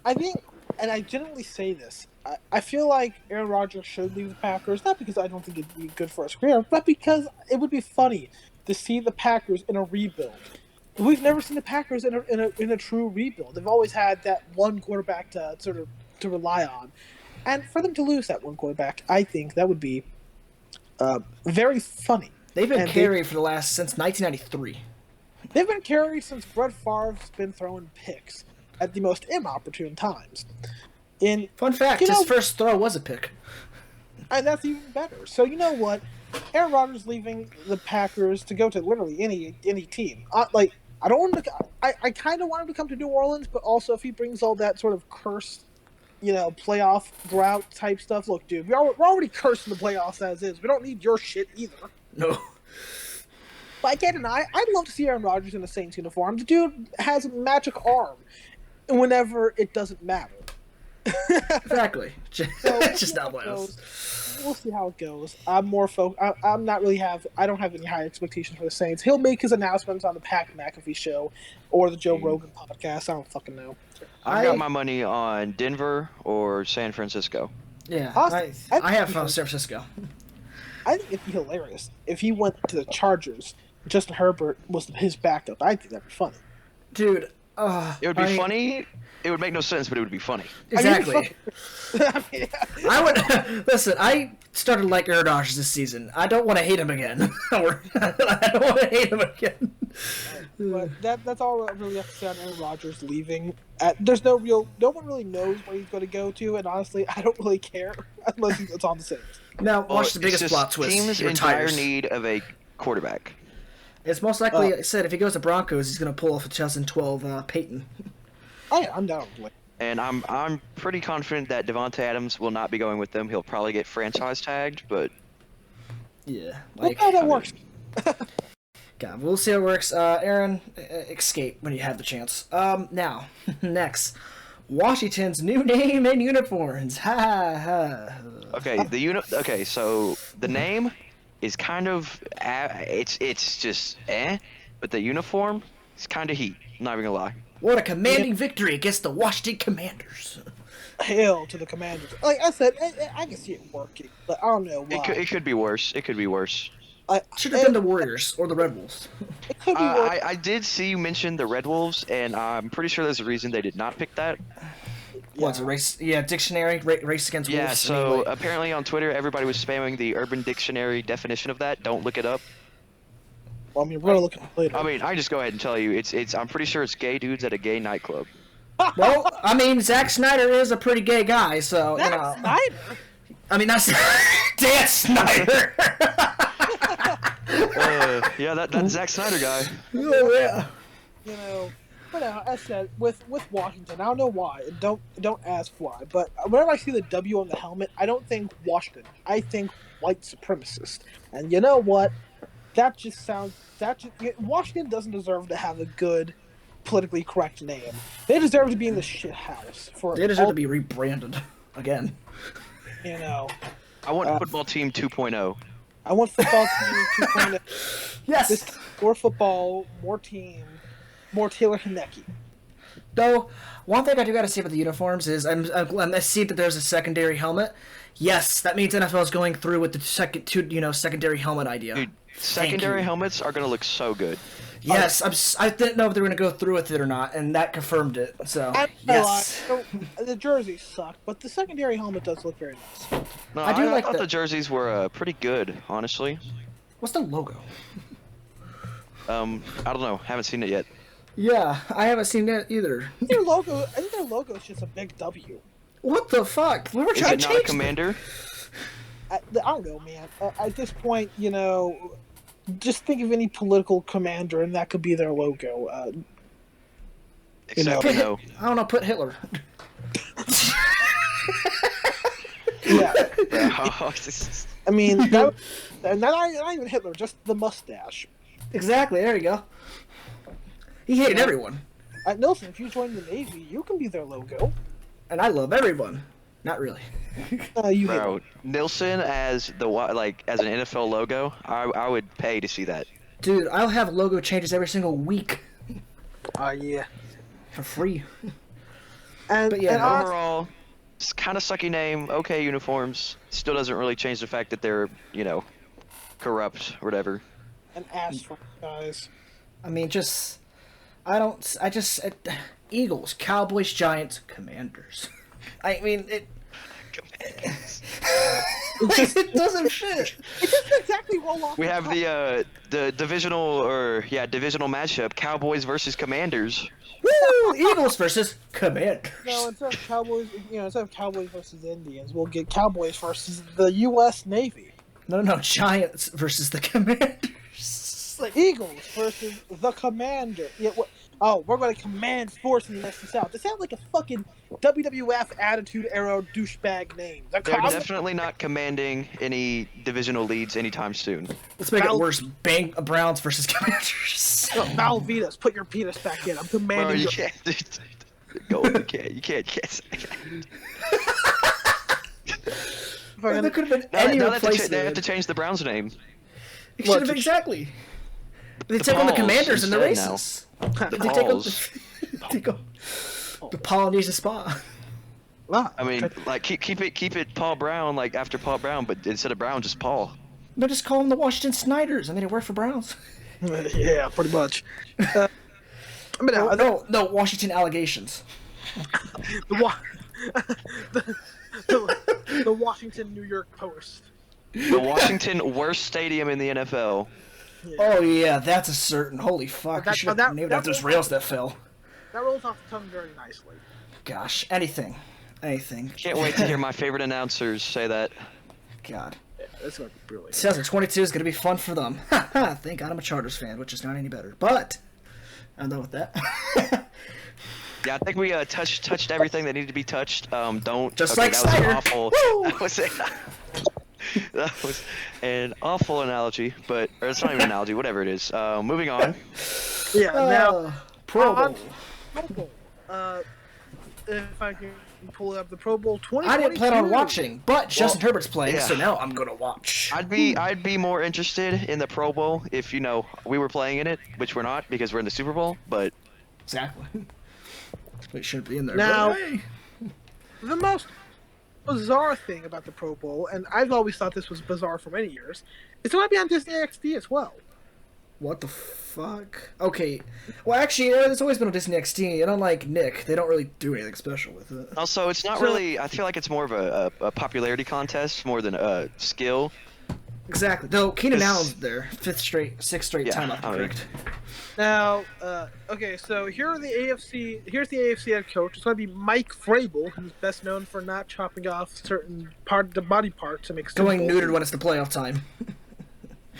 I think, and I genuinely say this, I feel like Aaron Rodgers should leave the Packers, not because I don't think it'd be good for his career, but because it would be funny to see the Packers in a rebuild. We've never seen the Packers in a true rebuild. They've always had that one quarterback to rely on. And for them to lose that one quarterback, I think that would be very funny. They've been carried since 1993. They've been carried since Brett Favre's been throwing picks at the most inopportune times. Fun fact, his first throw was a pick. And that's even better. So you know what? Aaron Rodgers leaving the Packers to go to literally any team. I don't want to. I kind of want him to come to New Orleans, but also if he brings all that sort of cursed, playoff drought type stuff. Look, dude, we're already cursed in the playoffs as is. We don't need your shit either. No. But I can't deny, I'd love to see Aaron Rodgers in a Saints uniform. The dude has a magic arm whenever it doesn't matter. Exactly. Just not what else. We'll see how it goes. I'm more I'm not really I don't have any high expectations for the Saints. He'll make his announcements on the Pat McAfee show or the Joe Rogan podcast. I don't fucking know. I've got my money on Denver or San Francisco. Yeah, Austin, I have San Francisco. I think it'd be hilarious if he went to the Chargers. Justin Herbert was his backup. I think that'd be funny. Dude, It would be funny. It would make no sense, but it would be funny. Exactly. I mean, I would listen. I started to like Aaron Rodgers this season. I don't want to hate him again. I don't want to hate him again. but that's all I really have to say on Aaron Rodgers leaving. No one really knows where he's going to go to, and honestly, I don't really care unless it's on the Saints. Now, watch the biggest it's plot just twist. Team's He entire retires. need of a quarterback. It's most likely, I said, if he goes to Broncos, he's going to pull off a 2012 Peyton. Oh yeah, I'm down. And I'm pretty confident that Devontae Adams will not be going with them. He'll probably get franchise tagged, but Yeah. Look how that works. God, we'll see how it works. Aaron, escape when you have the chance. Now, next. Washington's new name and uniforms. Ha ha. Okay, so the name is kind of it's just but the uniform is kind of heat. I'm not even gonna lie. What a commanding victory against the Washington Commanders. Hail to the Commanders. Like I said, I can see it working, but I don't know why. It could be worse. It could be worse. Should have been the Warriors or the Red Wolves. It could be worse. I did see you mention the Red Wolves, and I'm pretty sure there's a reason they did not pick that. What's a race? Yeah, dictionary, race against wolves. Yeah, so apparently on Twitter, everybody was spamming the Urban Dictionary definition of that. Don't look it up. Well, I mean, we're gonna look at it later. I mean, I just go ahead and tell you, it's. I'm pretty sure it's gay dudes at a gay nightclub. Well, I mean, Zack Snyder is a pretty gay guy, so you know. Snyder. I mean, that's Dan Snyder. Yeah, that Zack Snyder guy. Oh yeah. You know, but as I said, with Washington, I don't know why. Don't ask why. But whenever I see the W on the helmet, I don't think Washington. I think white supremacist. And you know what? Washington doesn't deserve to have a good, politically correct name. They deserve to be in the shit house. They deserve to be rebranded again. You know. I want football team 2.0. I want football team 2.0. Yes. More football, more team, more Taylor Hinecki. Though, one thing I do got to say about the uniforms is I see that there's a secondary helmet. Yes, that means NFL is going through with the secondary helmet idea. Dude, secondary helmets are gonna look so good. Yes, I didn't know if they were going to go through with it or not, and that confirmed it. So, yes. The jerseys suck, but the secondary helmet does look very nice. No, I thought the jerseys were pretty good, honestly. What's the logo? I don't know. Haven't seen it yet. Yeah, I haven't seen that either. I think their logo is just a big W. What the fuck? We were Is trying it to not a change commander? I don't know, man. At this point, you know, just think of any political commander, and that could be their logo. Except know. I don't know. Put Hitler. Yeah. I mean, not even Hitler, just the mustache. Exactly. There you go. He hated everyone, Nelson, if you join the Navy, you can be their logo. and I love everyone. Not really. You hate Bro, Nilsson as an NFL logo, I would pay to see that. Dude, I'll have logo changes every single week yeah. for free. But yeah, Overall, it's kind of sucky name. Okay, uniforms. Still doesn't really change the fact that they're, corrupt or whatever. an ass franchise. I mean, Eagles, Cowboys, Giants, Commanders. I mean, it doesn't fit. It doesn't exactly roll off. We have the divisional matchup: Cowboys versus Commanders. Woo! Eagles versus Commanders. No, instead of Cowboys versus Indians, we'll get Cowboys versus the U.S. Navy. No, Giants versus the Commanders. Eagles versus the Commander. Yeah, we're going to command force in the NFC South. It sounds like a fucking WWF Attitude Era douchebag name. They're definitely not commanding any divisional leads anytime soon. Let's make it worse. Browns versus Commanders. Malvitas, put your penis back in. I'm commanding. Bro, you can't. You can't. There could have been any replacement. They have to change the Browns' name. It should have exactly. They take on the Commanders in the races. They take on the Polynesian Spa. I mean, like keep it Paul Brown, like after Paul Brown, but instead of Brown, just Paul. But just call them the Washington Snyders. I mean, it worked for Browns. Yeah, pretty much. I mean, No, Washington allegations. the, Wa- the Washington New York Post. The Washington worst stadium in the NFL. Yeah. Oh yeah, that's a certain. Holy fuck! You should have named after those rails that fell. That rolls off the tongue very nicely. Gosh, anything. Can't wait to hear my favorite announcers say that. God. Yeah, that's gonna be brilliant. 2022 is gonna be fun for them. Thank God I'm a Chargers fan, which is not any better. But I'm done with that. Yeah, I think we touched everything that needed to be touched. Don't. Just okay, like that Snyder. was awful. Woo! That was an awful analogy, or it's not even an analogy. Whatever it is. Moving on. Yeah. Now, Pro Bowl. Pro Bowl. If I can pull up the Pro Bowl 2022. I didn't plan on watching, but Justin Herbert's playing, so now I'm gonna watch. I'd be more interested in the Pro Bowl if we were playing in it, which we're not because we're in the Super Bowl. But Exactly. We shouldn't be in there. Now, but hey. the most bizarre thing about the Pro Bowl, and I've always thought this was bizarre for many years, it's going to be on Disney XD as well. What the fuck? Okay. Well, actually, it's always been on Disney XD, and unlike Nick, they don't really do anything special with it. also, it's not really. I feel like it's more of a popularity contest more than a skill. Exactly. Though Keenan Allen's there, sixth straight time up correct. Now, okay, so here's the AFC head coach. It's going to be Mike Vrabel, who's best known for not chopping off certain the body parts to make Going neutered when it's the playoff time.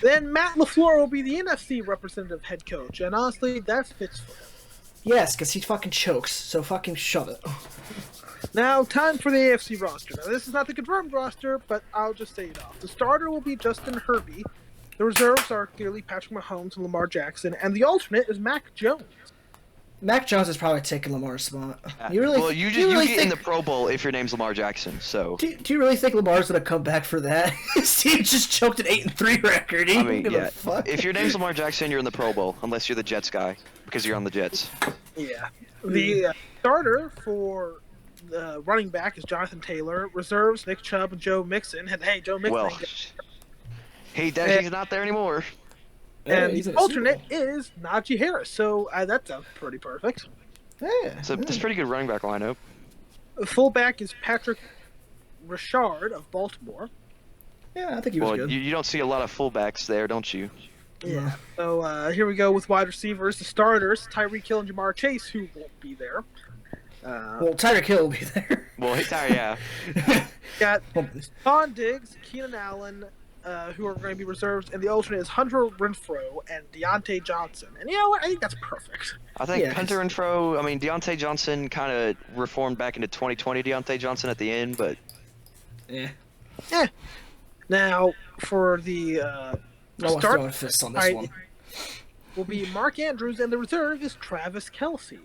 Then Matt LaFleur will be the NFC representative head coach, and honestly, that fits for him. Yes, because he fucking chokes, so fucking shove it. Now, time for the AFC roster. Now, this is not the confirmed roster, but I'll just say it off. The starter will be Justin Herbie. The reserves are clearly Patrick Mahomes and Lamar Jackson, and the alternate is Mac Jones. Mac Jones is probably taking Lamar's spot. You get in the Pro Bowl if your name's Lamar Jackson. So do you really think Lamar's gonna come back for that? His team just choked an 8-3 record. I mean, yeah. If your name's Lamar Jackson, you're in the Pro Bowl, unless you're the Jets guy, because you're on the Jets. Yeah. The starter for the running back is Jonathan Taylor. Reserves Nick Chubb and Joe Mixon. And hey, Joe Mixon. Well, he's not there anymore. And the alternate is Najee Harris. So that sounds pretty perfect. Yeah. So it's a pretty good running back lineup. The fullback is Patrick Richard of Baltimore. Yeah, I think he was good. You don't see a lot of fullbacks there, don't you? Yeah. So here we go with wide receivers. The starters, Tyreek Hill and Jamar Chase, who won't be there. Well, Tyreek Hill will be there. Well, yeah. Got Stephon Diggs, Keenan Allen, who are going to be reserves, and the alternate is Hunter Renfrow and Deontay Johnson. And you know what? I think that's perfect. I think Hunter Renfrow, Deontay Johnson kind of reformed back into 2020 Deontay Johnson at the end, but... Yeah. Now, for the throwing fists on this one. Will be Mark Andrews, and the reserve is Travis Kelce.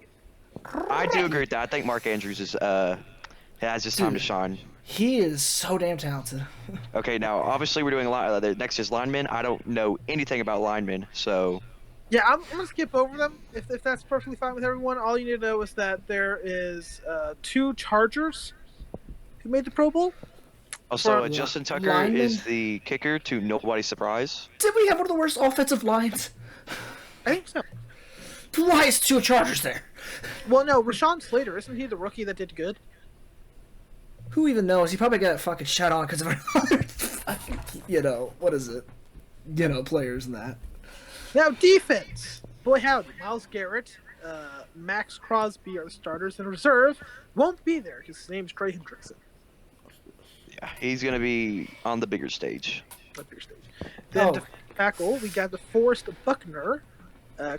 I do agree with that. I think Mark Andrews has his time to shine. He is so damn talented. Okay, now obviously we're doing a lot. Next is linemen. I don't know anything about linemen, so. Yeah, I'm gonna skip over them if that's perfectly fine with everyone. All you need to know is that there is 2 Chargers who made the Pro Bowl. Also, Justin Tucker is the kicker to nobody's surprise. Did we have one of the worst offensive lines? I think so. Why is 2 Chargers there? Well, no, Rashawn Slater, isn't he the rookie that did good? Who even knows? He probably got fucking shut on because of what is it? Players and that. Now, defense. Boy, howdy. Myles Garrett, Max Crosby are the starters, and reserve won't be there because his name's Trey Hendrickson. Yeah, he's going to be on the bigger stage. Then to tackle, we got DeForest Buckner,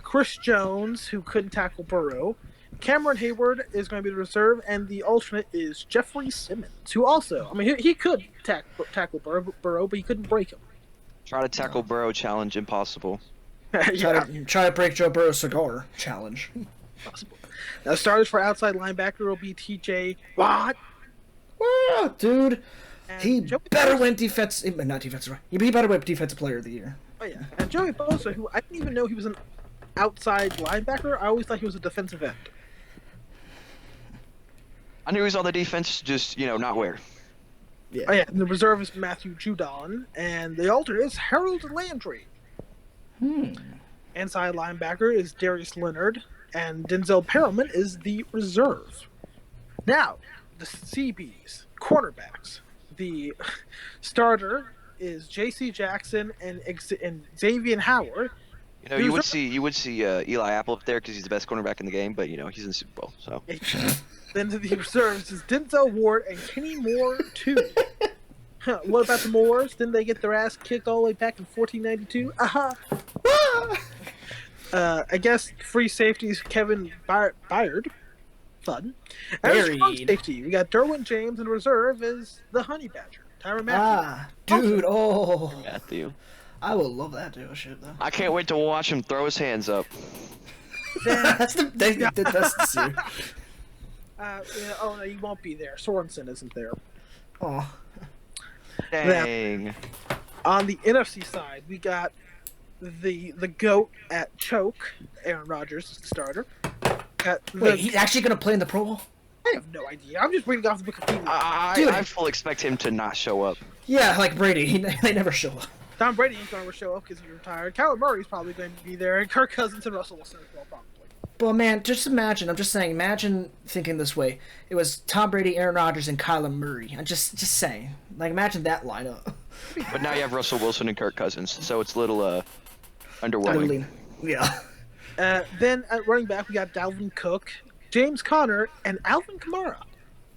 Chris Jones, who couldn't tackle Burrow. Cameron Hayward is going to be the reserve, and the alternate is Jeffrey Simmons, who also, he could tackle Burrow, but he couldn't break him. Try to tackle Burrow challenge, impossible. Try to break Joe Burrow's cigar challenge. Possible. Now, starters for outside linebacker will be TJ Watt. Wow, dude. And He better win defensive player of the year. Oh, yeah. And Joey Bosa, who I didn't even know he was an outside linebacker. I always thought he was a defensive end. I knew he was on the defense, just, not where. Yeah. Oh, yeah. And the reserve is Matthew Judon, and the alternate is Harold Landry. Inside linebacker is Darius Leonard, and Denzel Perelman is the reserve. Now, the CBs, quarterbacks. The starter is J.C. Jackson and Xavier Howard. You know, you would see Eli Apple up there because he's the best cornerback in the game, but you know he's in the Super Bowl. So Then the reserves is Denzel Ward and Kenny Moore too. What about the Moores? Didn't they get their ass kicked all the way back in 1492? I guess free safeties Kevin Byard. Fun. As strong safety, we got Derwin James, and reserve is the Honey Badger, Tyrann Matthew. Dude, Matthew. I would love that dude. Shit, though. I can't wait to watch him throw his hands up. That's the best to Oh no, you won't be there. Sorensen isn't there. Oh. Dang. Now, on the NFC side, we got the GOAT at choke. Aaron Rodgers is the starter. Wait, he's actually gonna play in the Pro Bowl? I have no idea. I'm just reading off the Wikipedia. I fully expect him to not show up. Yeah, like Brady. They never show up. Tom Brady ain't going to show up because he's retired. Kyler Murray's probably going to be there, and Kirk Cousins and Russell Wilson as well, probably. But man, just imagine. I'm just saying. Imagine thinking this way. It was Tom Brady, Aaron Rodgers, and Kyler Murray. I'm just saying. Like, imagine that lineup. But now you have Russell Wilson and Kirk Cousins, so it's a little underwhelming. Yeah. Then at running back, we got Dalvin Cook, James Conner, and Alvin Kamara.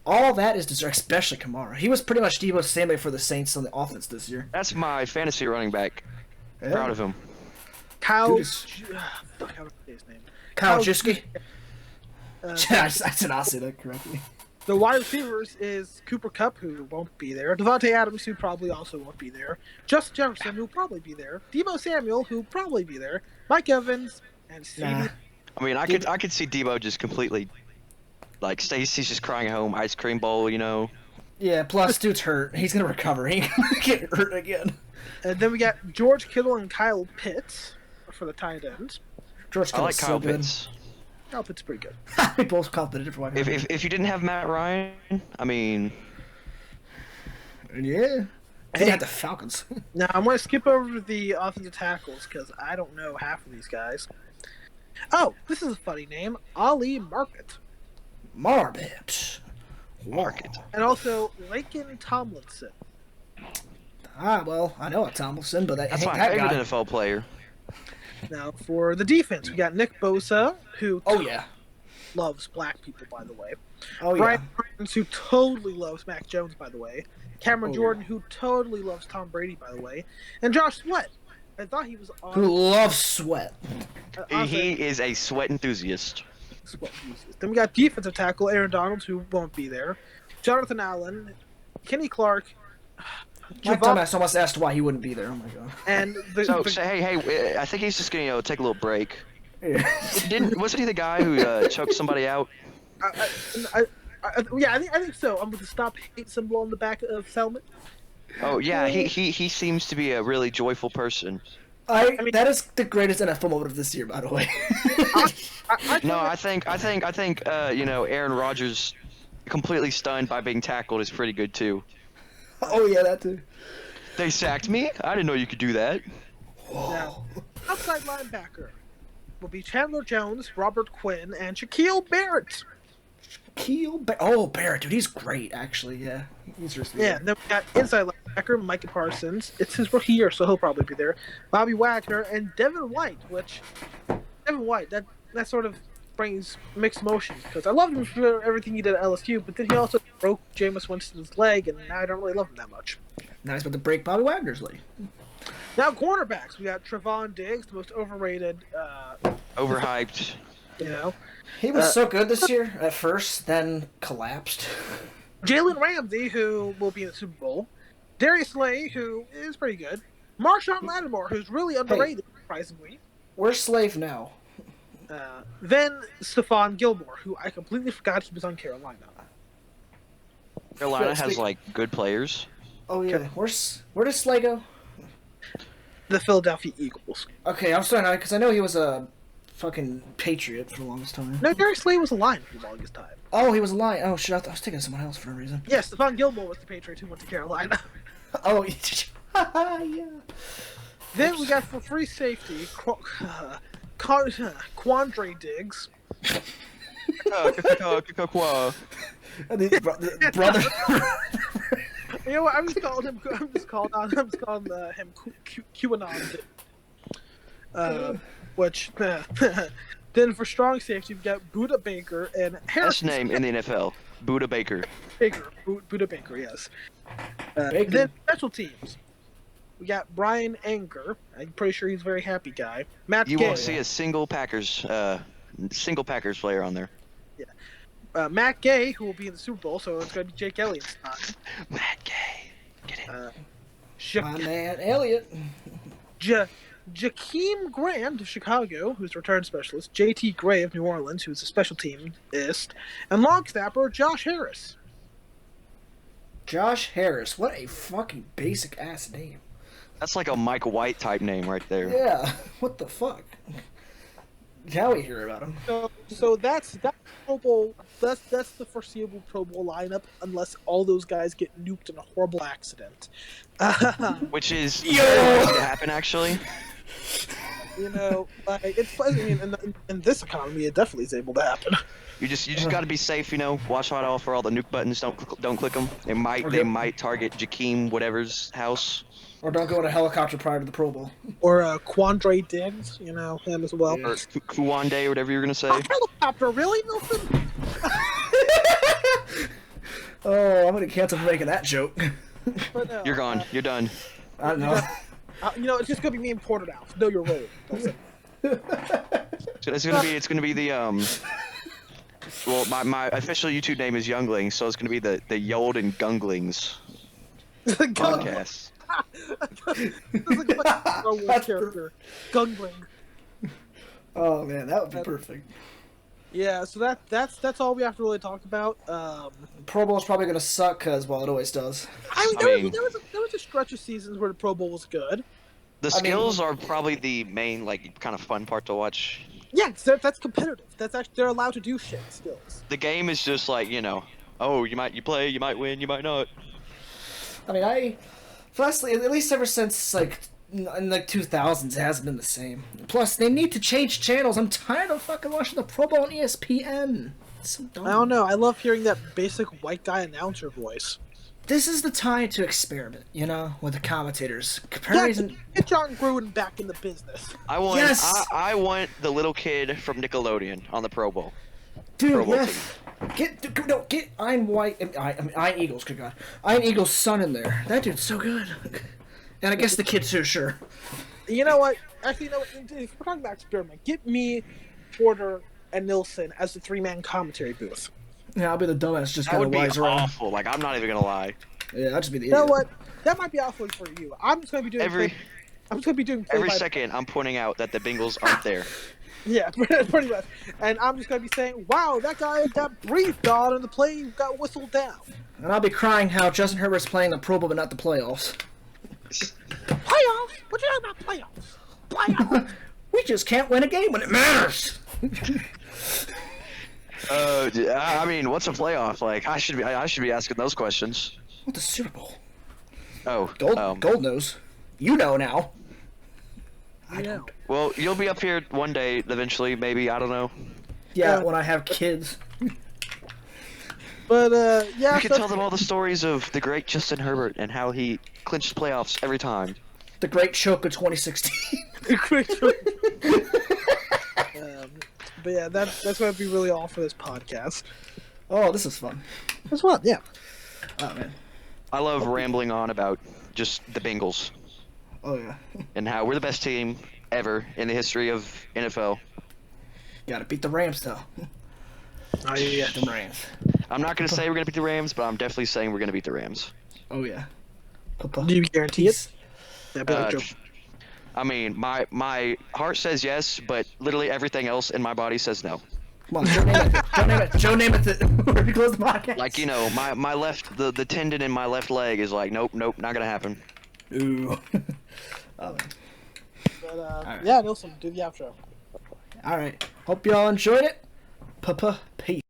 All that is deserved, especially Kamara. He was pretty much Debo's sandbag for the Saints on the offense this year. That's my fantasy running back. Yeah. Proud of him. Kyle. Dude, How to say his name? Kyle Juszczyk. I did not say that correctly. The wide receivers is Cooper Kupp, who won't be there. Devontae Adams, who probably also won't be there. Justin Jefferson, who'll probably be there. Deebo Samuel, who'll probably be there. Mike Evans, and Stevie. Nah. I mean, I could see Debo just completely, like, Stacy's just crying at home, ice cream bowl, you know. Yeah, plus dude's hurt. He's gonna recover. He ain't gonna get hurt again. And then we got George Kittle and Kyle Pitts for the tight ends. George I like Kittle's Kyle so good. Pitts. Kyle Pitts is pretty good. We both confident for one. If you didn't have Matt Ryan, I mean, Yeah. I think I had the Falcons. Now, I'm going to skip over the offensive tackles because I don't know half of these guys. Oh, this is a funny name. Ali Market. Marbit. Market. And also Laken Tomlinson. Well, I know a Tomlinson, but That's ain't my that favorite guy. NFL player. Now, for the defense, we got Nick Bosa, who Oh, yeah. loves black people, by the way. Oh, Brian yeah. Burns, who totally loves Mac Jones, by the way. Cameron Oh, Jordan, who totally loves Tom Brady, by the way. And Josh Sweat. I thought he was on. Who loves sweat. He is a sweat enthusiast. Sweat enthusiast. Then we got defensive tackle Aaron Donald, who won't be there. Jonathan Allen, Kenny Clark. Mike Thomas almost asked why he wouldn't be there. Oh, my God. And So hey, I think he's just gonna take a little break. Yeah. Wasn't he the guy who choked somebody out? I think so. I'm with the stop hate symbol on the back of his helmet. Oh yeah, he seems to be a really joyful person. I mean, that is the greatest NFL moment of this year, by the way. No, I think you know, Aaron Rodgers completely stunned by being tackled is pretty good too. Oh yeah, that too. They sacked me? I didn't know you could do that. Now, outside linebacker will be Chandler Jones, Robert Quinn, and Shaquille Barrett. Barrett, dude, he's great, actually. Yeah, he's just Yeah, then we got inside linebacker Micah Parsons. It's his rookie year, so he'll probably be there. Bobby Wagner and Devin White, that sort of brings mixed emotions because I loved him for everything he did at LSU, but then he also broke Jameis Winston's leg, and now I don't really love him that much. Now he's about to break Bobby Wagner's leg. Now cornerbacks, we got Trevon Diggs, the most overrated. Overhyped. You know, He was so good this year at first, then collapsed. Jalen Ramsey, who will be in the Super Bowl. Darius Slay, who is pretty good. Marshawn Lattimore, who's really underrated, surprisingly. Where's Slave now? Then Stephon Gilmore, who I completely forgot he was on Carolina. Carolina has like good players. Oh yeah, where does Slay go? The Philadelphia Eagles. Okay, I'm sorry, because I know he was a fucking Patriot for the longest time. No, Darius Slay was a Lion for the longest time. Oh, he was a Lion. Oh shit, I was thinking of someone else for no reason. Yes, Stephon Gilmore was the Patriot who went to Carolina. Oh, yeah. Then we got for free safety, Quandre Diggs, Brother. You know what? I'm just calling him QAnon. Which then for strong safety we've got Buda Baker and Best Harrison. name in the NFL, Buda Baker. Buda Baker, yes. Baker. Then special teams. We got Brian Anger. I'm pretty sure he's a very happy guy. Matt You Gay. won't see a single Packers player on there. Matt Gay, who will be in the Super Bowl, so it's going to be Jake Elliott's time. Matt Gay, get it? My man, Elliott. Jakeem Grant of Chicago, who's a return specialist. J.T. Gray of New Orleans, who's a special teamist. And long snapper Josh Harris. Josh Harris. What a fucking basic ass name. That's like a Mike White type name right there. Yeah. What the fuck? Now we hear about him. So that's Pro Bowl. That's the foreseeable Pro Bowl lineup, unless all those guys get nuked in a horrible accident. Which is going to happen, actually. You know, like it's. I mean, in this economy, it definitely is able to happen. You just got to be safe, you know. Watch out for all the nuke buttons. Don't click them. They might target Jakeem whatever's house. Or don't go in a helicopter prior to the Pro Bowl. Or Quandre Diggs, you know, him as well. Or Kuwande, or whatever you're gonna say. A helicopter, really, Milton? Oh, I'm gonna cancel for making that joke. But no, You're gone. You're done. I don't know. you know, it's just gonna be me and Porter now. Know your role. That's it. So it's gonna be the Well, my official YouTube name is Younglings, so it's gonna be the Yold and Gunglings podcast. This is like a Star Wars character. Gungling. Oh man, that would be perfect. Yeah, so that's all we have to really talk about. Pro Bowl's probably gonna suck because, well, it always does. There was a stretch of seasons where the Pro Bowl was good. The skills are probably the main, like, kind of fun part to watch. Yeah, that's competitive. That's actually, they're allowed to do shit skills. The game is just like, you know, oh, you play, you might win, you might not. I mean, firstly, at least ever since like in the 2000s, it hasn't been the same. Plus, they need to change channels. I'm tired of fucking watching the Pro Bowl on ESPN. It's so dumb. I don't know. I love hearing that basic white guy announcer voice. This is the time to experiment, you know, with the commentators. Get John Gruden back in the business. I want Yes! I want the little kid from Nickelodeon on the Pro Bowl. Dude, Pro Bowl yeah. Get Iron White. I mean, Iron Eagles. Good God, Iron Eagle's son in there. That dude's so good. And I guess the kid too. Sure. You know what? Actually, you know what? If we're talking about experiment, get me, Porter, and Nilsson as the three-man commentary booth. Yeah, I'll be the dumbass just That kind would of be wise around. awful. Like, I'm not even gonna lie. Yeah, I'll just be the You know idiot. what? That might be awful for you. I'm just gonna be doing Every play second, I'm pointing out that the Bengals aren't there. Yeah, pretty much. And I'm just gonna be saying, "Wow, that guy got breathed on, and the play got whistled down." And I'll be crying how Justin Herbert's playing the Pro Bowl but not the playoffs. Playoffs? What you talking about playoffs? Playoffs? We just can't win a game when it matters. I mean, what's a playoff? Like, I should be asking those questions. What the Super Bowl? Oh, Gold knows. You know now. I Yeah. don't. Well, you'll be up here one day, eventually, maybe. I don't know. Yeah, when I have kids. But yeah, You can tell them all the stories of the great Justin Herbert and how he clinched playoffs every time. The Great Choke of 2016. But yeah, that's gonna be really all for this podcast. Oh, this is fun. That's what, yeah. Oh man. I love rambling on about just the Bengals Oh yeah. and how we're the best team ever in the history of NFL. Gotta beat the Rams though. Oh yeah. The Rams. I'm not going to say we're going to beat the Rams, but I'm definitely saying we're going to beat the Rams. Oh yeah. Do you guarantee it? That'd be like Joe. I mean, my heart says yes, but literally everything else in my body says no. Come on, Joe Namath. Joe Namath. We're gonna close the podcast. Like, you know, my left, the tendon in my left leg is like, nope, not going to happen. Ooh. Oh man. But right. yeah, Nilsson, do the outro. All right. Hope y'all enjoyed it. Peace.